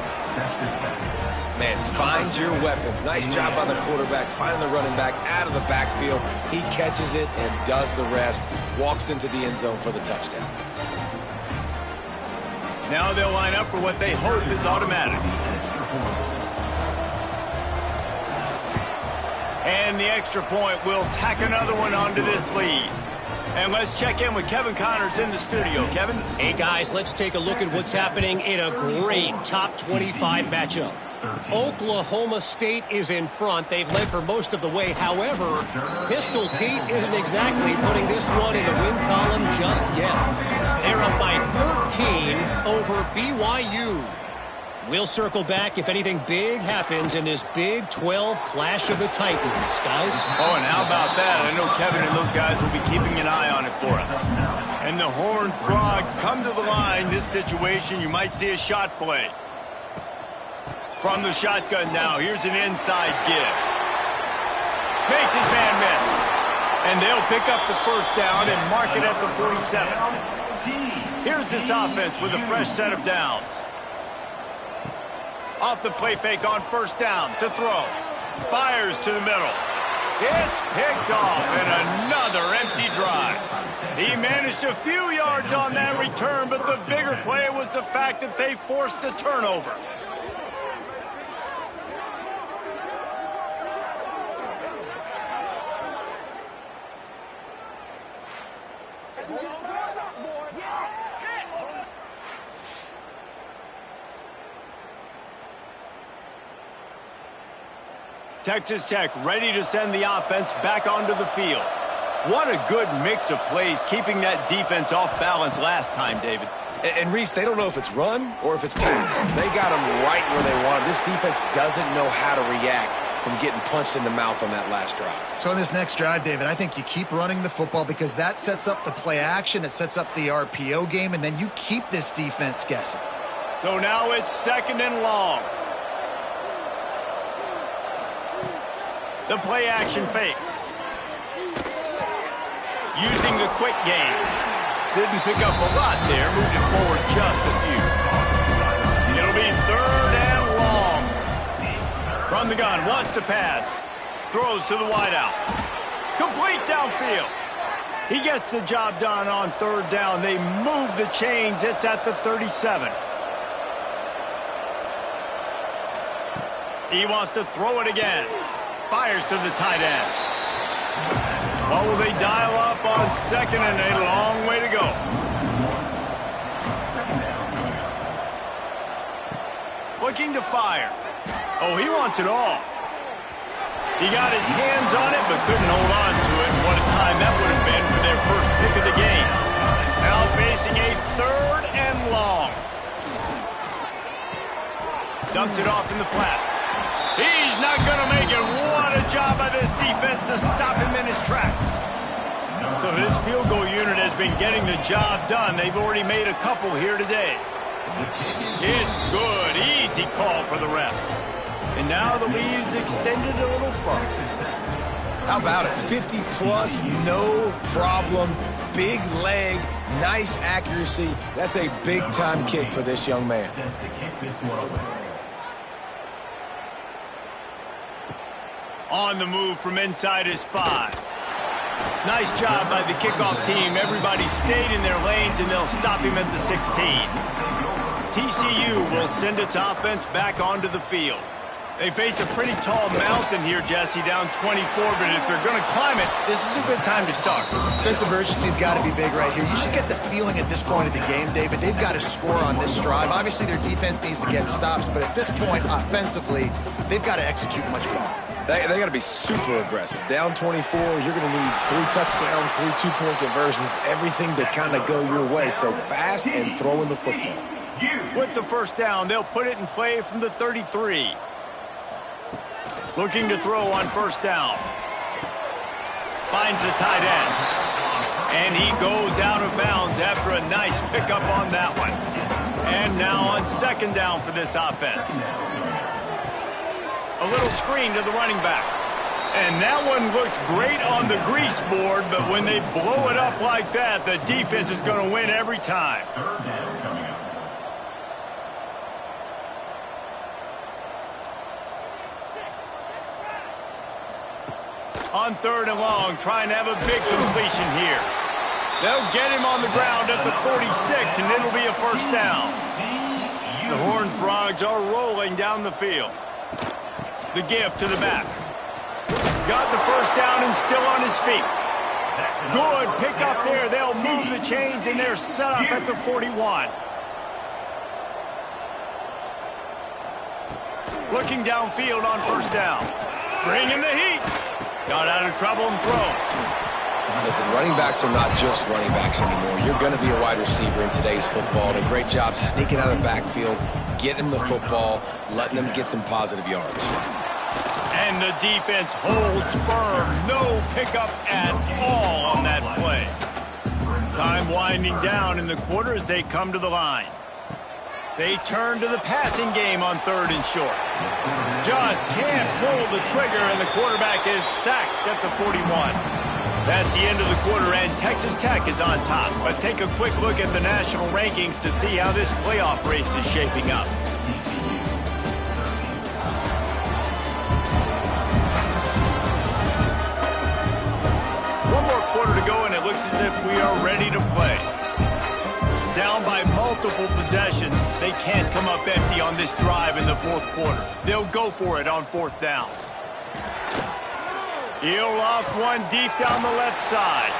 Man, find your weapons. Nice job by the quarterback, finding the running back out of the backfield. He catches it and does the rest. Walks into the end zone for the touchdown. Now they'll line up for what they hope is automatic. And the extra point will tack another one onto this lead. And let's check in with Kevin Connors in the studio. Kevin? Hey, guys, let's take a look at what's happening in a great top 25 matchup. Oklahoma State is in front. They've led for most of the way. However, Pistol Pete isn't exactly putting this one in the win column just yet. They're up by 13 over BYU. We'll circle back if anything big happens in this Big 12 Clash of the Titans, guys. Oh, and how about that? I know Kevin and those guys will be keeping an eye on it for us. And the Horned Frogs come to the line. This situation, you might see a shot play. From the shotgun now, here's an inside give. Makes his man miss. And they'll pick up the first down and mark it at the 47. Here's this offense with a fresh set of downs. Off the play fake on first down to throw. Fires to the middle. It's picked off and another empty drive. He managed a few yards on that return, but the bigger play was the fact that they forced the turnover. Texas Tech ready to send the offense back onto the field. What a good mix of plays, keeping that defense off balance last time, David. And Reese, they don't know if it's run or if it's pass. They got them right where they want them. This defense doesn't know how to react from getting punched in the mouth on that last drive. So in this next drive, David, I think you keep running the football because that sets up the play action, it sets up the RPO game, and then you keep this defense guessing. So now it's 2nd and long. The play action fake. Using the quick game. Didn't pick up a lot there. Moved it forward just a few. It'll be 3rd and long. From the gun. Wants to pass. Throws to the wideout. Complete downfield. He gets the job done on 3rd down. They move the chains. It's at the 37. He wants to throw it again. Fires to the tight end. What will they dial up on 2nd and a long way to go? Looking to fire. Oh, he wants it all. He got his hands on it but couldn't hold on to it. What a time that would have been for their first pick of the game. Now facing a 3rd and long. Dumps it off in the flats. He's not going to make it. What a job by this defense to stop him in his tracks. So this field goal unit has been getting the job done. They've already made a couple here today. It's good. Easy call for the refs. And now the lead's extended a little further. How about it? 50-plus, no problem. Big leg, nice accuracy. That's a big-time kick for this young man. On the move from inside his 5. Nice job by the kickoff team. Everybody stayed in their lanes, and they'll stop him at the 16. TCU will send its offense back onto the field. They face a pretty tall mountain here, Jesse, down 24, but if they're going to climb it, this is a good time to start. Sense of urgency's got to be big right here. You just get the feeling at this point of the game, David, they've got to score on this drive. Obviously, their defense needs to get stops, but at this point, offensively, they've got to execute much better. They got to be super aggressive. Down 24, you're going to need 3 touchdowns, 3 two-point conversions, everything to kind of go your way. So fast and throwing the football. With the first down, they'll put it in play from the 33. Looking to throw on first down. Finds the tight end. And he goes out of bounds after a nice pickup on that one. And now on 2nd down for this offense. A little screen to the running back. And that one looked great on the grease board, but when they blow it up like that, the defense is going to win every time. On 3rd and long, trying to have a big completion here. They'll get him on the ground at the 46, and it'll be a first down. The Horned Frogs are rolling down the field. The give to the back. Got the first down and still on his feet. Good pick up there. They'll move the chains, and they're set up at the 41. Looking downfield on first down. Bringing the heat. Got out of trouble and throws. Listen, running backs are not just running backs anymore. You're going to be a wide receiver in today's football. And a great job sneaking out of the backfield, getting the football, letting them get some positive yards. And the defense holds firm. No pickup at all on that play. Time winding down in the quarter as they come to the line. They turn to the passing game on 3rd and short. Just can't pull the trigger, and the quarterback is sacked at the 41. That's the end of the quarter, and Texas Tech is on top. Let's take a quick look at the national rankings to see how this playoff race is shaping up. One more quarter to go, and it looks as if we are ready to play. Down by multiple possessions, they can't come up empty on this drive in the 4th quarter. They'll go for it on 4th down. He'll loft one deep down the left side.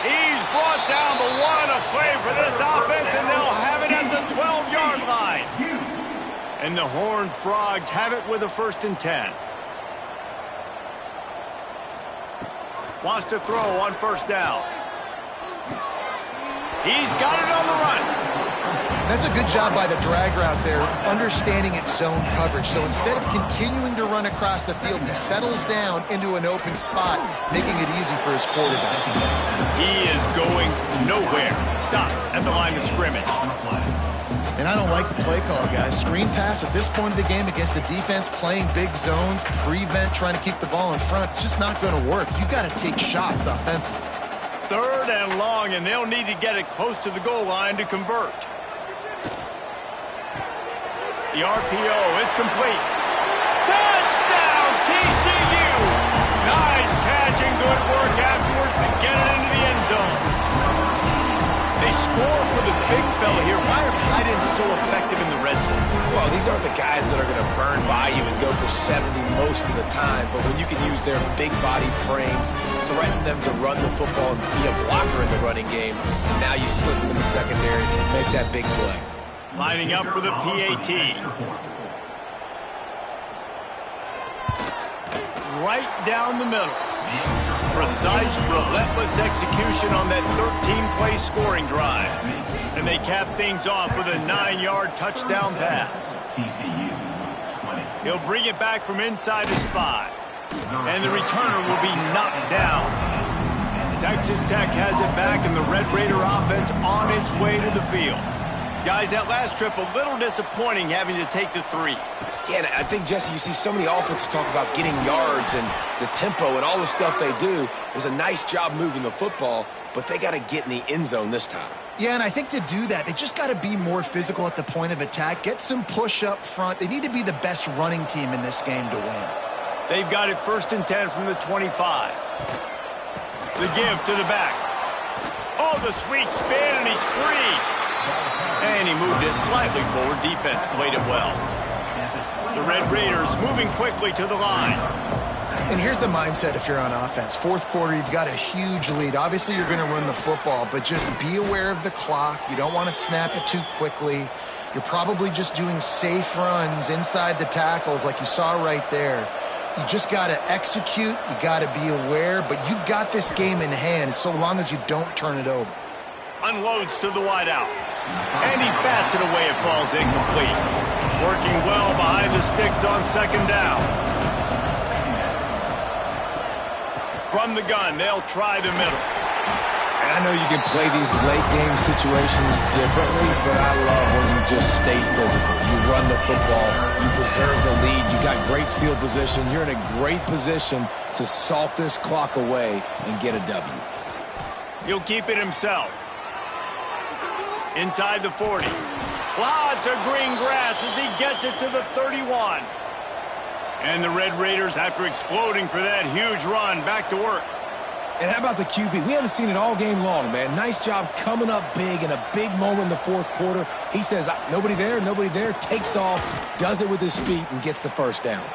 He's brought down, but what a play for this offense, and they'll have it at the 12-yard line. And the Horned Frogs have it with a 1st and 10. Wants to throw on 1st down. He's got it on the run. That's a good job by the drag route there, understanding its zone coverage. So instead of continuing to run across the field, he settles down into an open spot, making it easy for his quarterback. He is going nowhere. Stop at the line of scrimmage. And I don't like the play call, guys. Screen pass at this point of the game against the defense, playing big zones, prevent, trying to keep the ball in front. It's just not going to work. You got to take shots offensively. 3rd and long, and they'll need to get it close to the goal line to convert. The RPO, it's complete. Touchdown, TCU! Nice catch and good work afterwards to get it into the end zone. They score for the big fella here. Why are tight ends so effective in the red zone? Well, these aren't the guys that are going to burn by you and go for 70 most of the time, but when you can use their big-bodied frames, threaten them to run the football and be a blocker in the running game, and now you slip them in the secondary and make that big play. Lining up for the PAT. Right down the middle. Precise, relentless execution on that 13-play scoring drive. And they cap things off with a 9-yard touchdown pass. TCU 20. He'll bring it back from inside his 5. And the returner will be knocked down. Texas Tech has it back, and the Red Raider offense on its way to the field. Guys, that last trip, a little disappointing having to take the 3. Yeah, and I think, Jesse, you see so many offenses talk about getting yards and the tempo and all the stuff they do. It was a nice job moving the football, but they got to get in the end zone this time. Yeah, and I think to do that, they just got to be more physical at the point of attack, get some push up front. They need to be the best running team in this game to win. They've got it 1st and 10 from the 25. The give to the back. Oh, the sweet spin, and he's free. And he moved it slightly forward. Defense played it well. The Red Raiders moving quickly to the line. And here's the mindset if you're on offense. 4th quarter, you've got a huge lead. Obviously, you're going to run the football, but just be aware of the clock. You don't want to snap it too quickly. You're probably just doing safe runs inside the tackles like you saw right there. You just got to execute. You got to be aware, but you've got this game in hand so long as you don't turn it over. Unloads to the wideout. And he bats it away. It falls incomplete. Working well behind the sticks on 2nd down. From the gun, they'll try the middle. And I know you can play these late-game situations differently, but I love when you just stay physical. You run the football. You preserve the lead. You got great field position. You're in a great position to salt this clock away and get a W. He'll keep it himself. Inside the 40. Lots of green grass as he gets it to the 31. And the Red Raiders, after exploding for that huge run, back to work. And how about the QB? We haven't seen it all game long, man. Nice job coming up big in a big moment in the 4th quarter. He says, nobody there, takes off, does it with his feet, and gets the 1st down.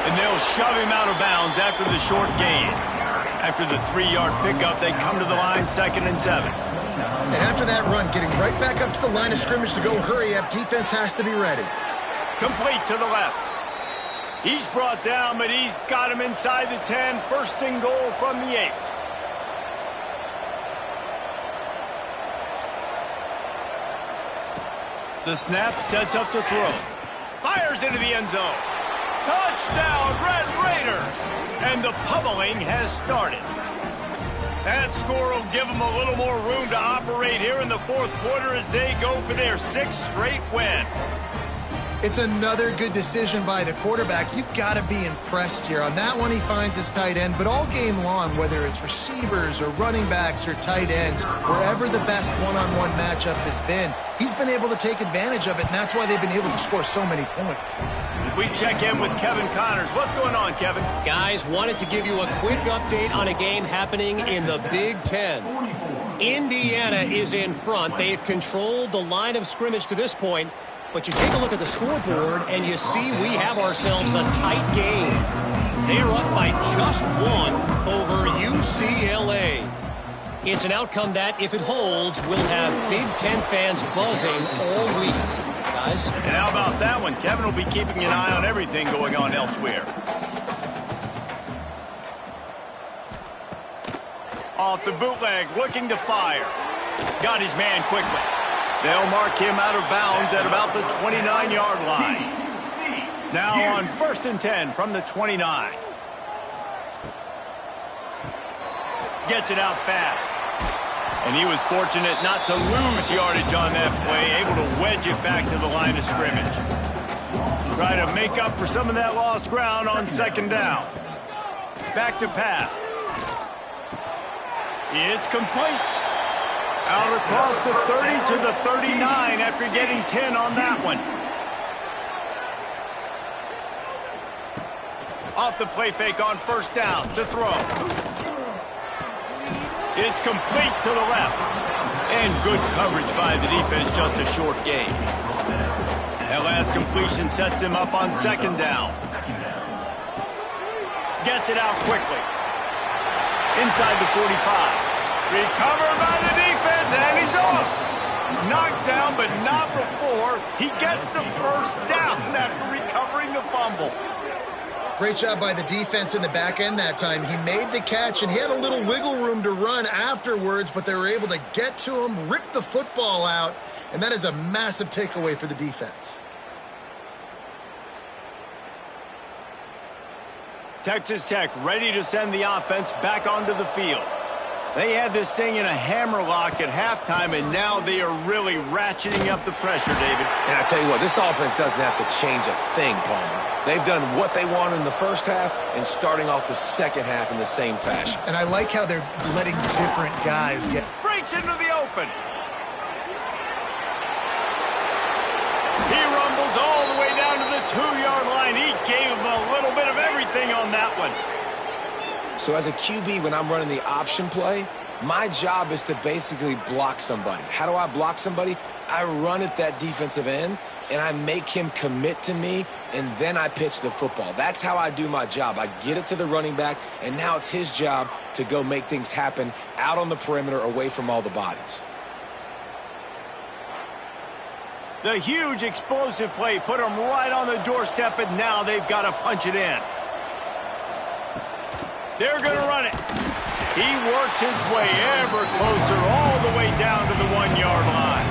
And they'll shove him out of bounds after the short gain. After the 3-yard pickup, they come to the line 2nd and 7. And after that run, getting right back up to the line of scrimmage to go hurry up, defense has to be ready. Complete to the left. He's brought down, but he's got him inside the 10. First and goal from the 8. The snap sets up the throw. Fires into the end zone. Touchdown, Red Raiders! And the pummeling has started. That score will give them a little more room to operate here in the fourth quarter as they go for their 6th straight win. It's another good decision by the quarterback. You've got to be impressed here. On that one, he finds his tight end, but all game long, whether it's receivers or running backs or tight ends, wherever the best one-on-one matchup has been, he's been able to take advantage of it, and that's why they've been able to score so many points. We check in with Kevin Connors. What's going on, Kevin? Guys, wanted to give you a quick update on a game happening in the Big Ten. Indiana is in front. They've controlled the line of scrimmage to this point. But you take a look at the scoreboard, and you see we have ourselves a tight game. They're up by just 1 over UCLA. It's an outcome that, if it holds, will have Big Ten fans buzzing all week. Guys? And how about that one? Kevin will be keeping an eye on everything going on elsewhere. Off the bootleg, looking to fire. Got his man quickly. They'll mark him out of bounds at about the 29-yard line. Now on 1st and 10 from the 29. Gets it out fast. And he was fortunate not to lose yardage on that play, able to wedge it back to the line of scrimmage. Try to make up for some of that lost ground on 2nd down. Back to pass. It's complete. Out across the 30 to the 39 after getting 10 on that one. Off the play fake on 1st down to throw. It's complete to the left. And good coverage by the defense, just a short gain. That last completion sets him up on 2nd down. Gets it out quickly. Inside the 45. Recovered by the defense, and he's off. Knocked down, but not before he gets the 1st down after recovering the fumble. Great job by the defense in the back end that time. He made the catch, and he had a little wiggle room to run afterwards, but they were able to get to him, rip the football out, and that is a massive takeaway for the defense. Texas Tech ready to send the offense back onto the field. They had this thing in a hammerlock at halftime, and now they are really ratcheting up the pressure, David. And I tell you what, this offense doesn't have to change a thing, Palmer. They've done what they wanted in the first half and starting off the second half in the same fashion. And I like how they're letting different guys get... Breaks into the open. He rumbles all the way down to the 2-yard line. He gave him a little bit of everything on that one. So as a QB, when I'm running the option play, my job is to basically block somebody. How do I block somebody? I run at that defensive end, and I make him commit to me, and then I pitch the football. That's how I do my job. I get it to the running back, and now it's his job to go make things happen out on the perimeter away from all the bodies. The huge explosive play put him right on the doorstep, and now they've got to punch it in. They're going to run it. He works his way ever closer all the way down to the 1-yard line.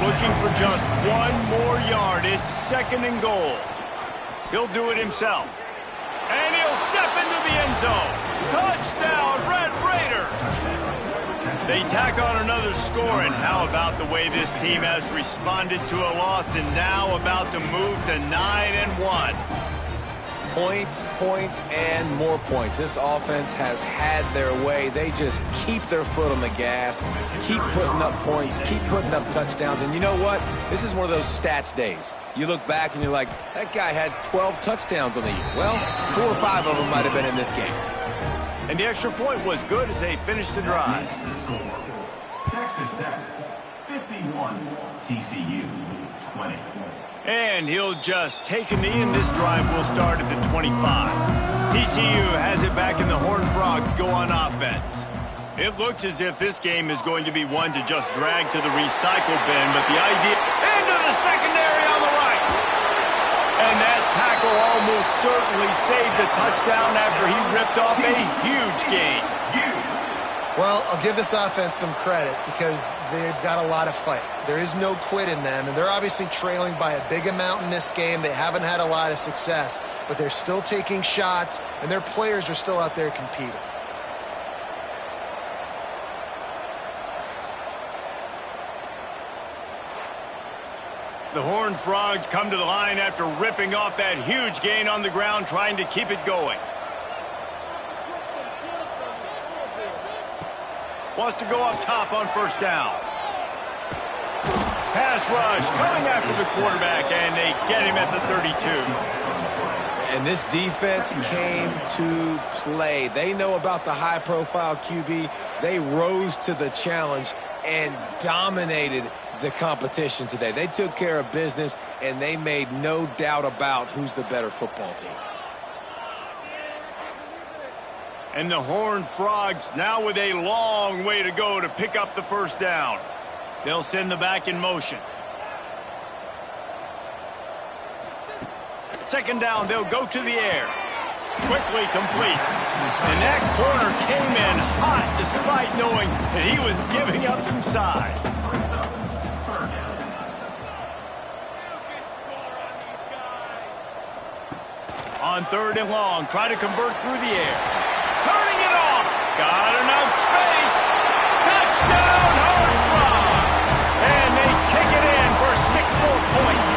Looking for just 1 more yard. It's 2nd and goal. He'll do it himself. And he'll step into the end zone. Touchdown, Red Raiders. They tack on another score, and how about the way this team has responded to a loss and now about to move to 9-1. Points, points, and more points. This offense has had their way. They just keep their foot on the gas, keep putting up points, keep putting up touchdowns. And you know what? This is one of those stats days. You look back and you're like, that guy had 12 touchdowns on the year. Well, 4 or 5 of them might have been in this game. And the extra point was good as they finished the drive. Texas Tech, 51, TCU, 20. And he'll just take a knee, and this drive will start at the 25. TCU has it back, and the Horned Frogs go on offense. It looks as if this game is going to be one to just drag to the recycle bin, but the idea into the secondary on the right. And that tackle almost certainly saved the touchdown after he ripped off a huge gain. Well, I'll give this offense some credit because they've got a lot of fight. There is no quit in them, and they're obviously trailing by a big amount in this game. They haven't had a lot of success, but they're still taking shots, and their players are still out there competing. The Horned Frogs come to the line after ripping off that huge gain on the ground, trying to keep it going. Wants to go up top on first down. Pass rush coming after the quarterback, and they get him at the 32. And this defense came to play. They know about the high-profile QB. They rose to the challenge and dominated the competition today. They took care of business, and they made no doubt about who's the better football team. And the Horned Frogs now with a long way to go to pick up the first down. They'll send the back in motion. Second down, they'll go to the air. Quickly complete. And that corner came in hot despite knowing that he was giving up some size. On third and long, try to convert through the air. Turning it off. Got enough space. Touchdown, Horned Frogs. And they take it in for 6 more points.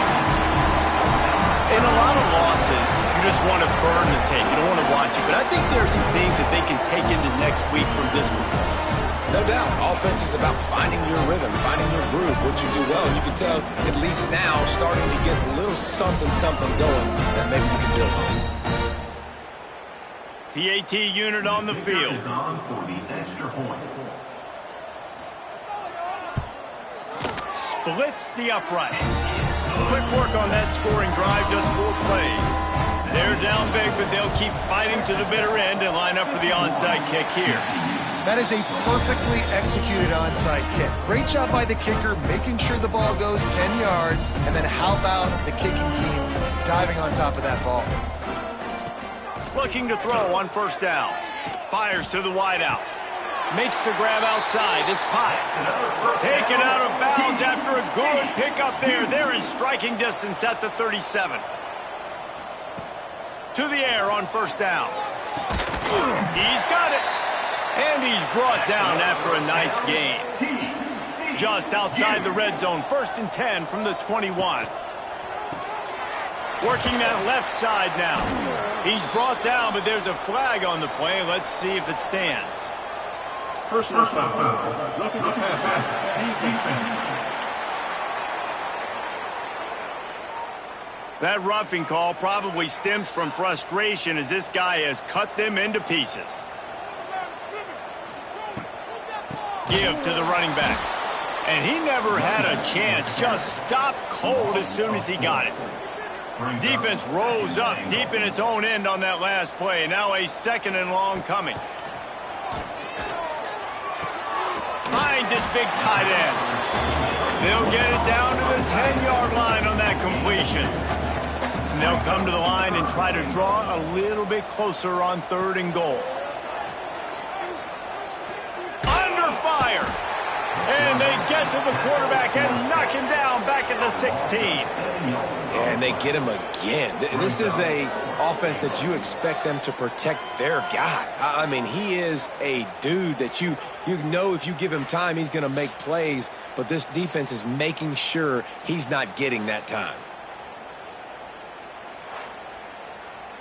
In a lot of losses, you just want to burn the tape. You don't want to watch it. But I think there are some things that they can take into next week from this performance. No doubt. Offense is about finding your rhythm, finding your groove, what you do well. And you can tell, at least now, starting to get a little something going that maybe you can build on. PAT unit on the field. Is on for the extra point. Splits the uprights. Quick work on that scoring drive, just 4 plays. They're down big, but they'll keep fighting to the bitter end and line up for the onside kick here. That is a perfectly executed onside kick. Great job by the kicker, making sure the ball goes 10 yards, and then how about the kicking team diving on top of that ball? Looking to throw on first down. Fires to the wideout. Makes the grab outside. It's Potts. Taken out of bounds after a good pickup there. They're in striking distance at the 37. To the air on first down. He's got it. And he's brought down after a nice gain. Just outside the red zone. 1st and 10 from the 21. Working that left side now. He's brought down, but there's a flag on the play. Let's see if it stands. Personal foul. Roughing the passer. That roughing call probably stems from frustration as this guy has cut them into pieces. Give to the running back. And he never had a chance. Just stopped cold as soon as he got it. Defense rose up deep in its own end on that last play. Now a 2nd and long coming. Finds this big tight end. They'll get it down to the 10-yard line on that completion. And they'll come to the line and try to draw a little bit closer on 3rd and goal. Under fire. And they get to the quarterback and knock him down back at the 16. And they get him again. This is a offense that you expect them to protect their guy. I mean, he is a dude that you know if you give him time, he's going to make plays. But this defense is making sure he's not getting that time.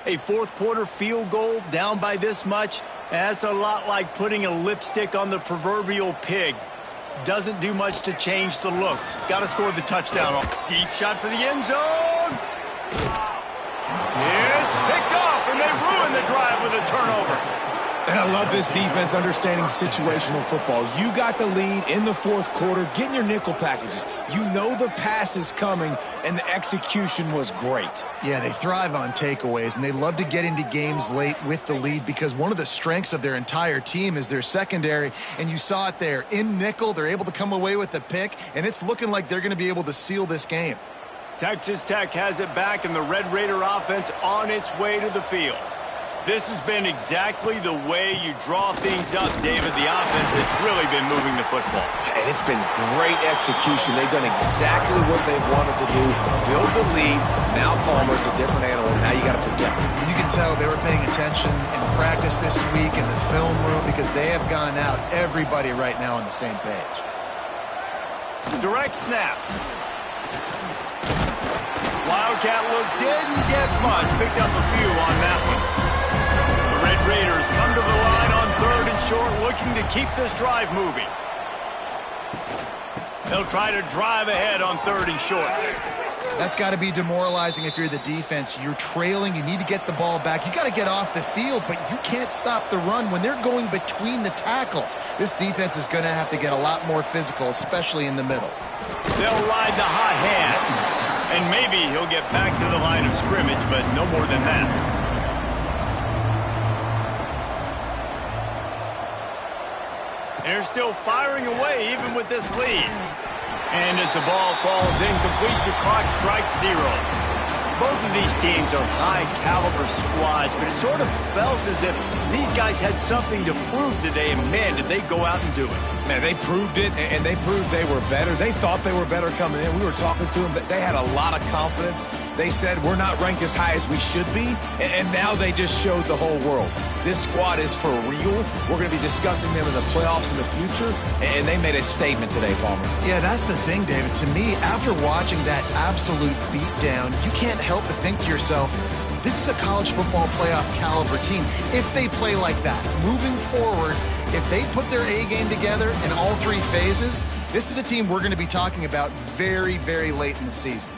A 4th quarter field goal down by this much, that's a lot like putting a lipstick on the proverbial pig. Doesn't do much to change the looks. Got to score the touchdown. Deep shot for the end zone. It's picked off, and they ruin the drive with a turnover. And I love this defense understanding situational football. You got the lead in the 4th quarter, getting your nickel packages. You know the pass is coming, and the execution was great. Yeah, they thrive on takeaways, and they love to get into games late with the lead because one of the strengths of their entire team is their secondary, and you saw it there. In nickel, they're able to come away with the pick, and it's looking like they're going to be able to seal this game. Texas Tech has it back, and the Red Raider offense on its way to the field. This has been exactly the way you draw things up, David. The offense has really been moving the football. And it's been great execution. They've done exactly what they've wanted to do. Build the lead. Now Palmer's a different animal. Now you got to protect him. You can tell they were paying attention in practice this week in the film room because they have gone out, everybody right now on the same page. Direct snap. Wildcat look didn't get much. Picked up a few on that one. The Red Raiders come to the line on 3rd and short, looking to keep this drive moving. They'll try to drive ahead on 3rd and short. That's got to be demoralizing if you're the defense. You're trailing. You need to get the ball back. You got to get off the field, but you can't stop the run when they're going between the tackles. This defense is going to have to get a lot more physical, especially in the middle. They'll ride the hot hand. And maybe he'll get back to the line of scrimmage, but no more than that. They're still firing away even with this lead. And as the ball falls incomplete, the clock strikes 0. Both of these teams are high-caliber squads, but it sort of felt as if these guys had something to prove today, and man, did they go out and do it. Man, they proved it, and they proved they were better. They thought they were better coming in. We were talking to them. They had a lot of confidence. They said, we're not ranked as high as we should be, and now they just showed the whole world. This squad is for real. We're going to be discussing them in the playoffs in the future, and they made a statement today, Palmer. Yeah, that's the thing, David. To me, after watching that absolute beatdown, you can't help but think to yourself, this is a college football playoff caliber team. If they play like that, moving forward, if they put their A game together in all 3 phases, this is a team we're going to be talking about very, very late in the season.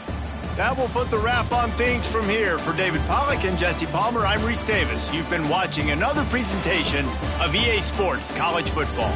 That will put the wrap on things from here. For David Pollack and Jesse Palmer, I'm Reese Davis. You've been watching another presentation of EA Sports College Football.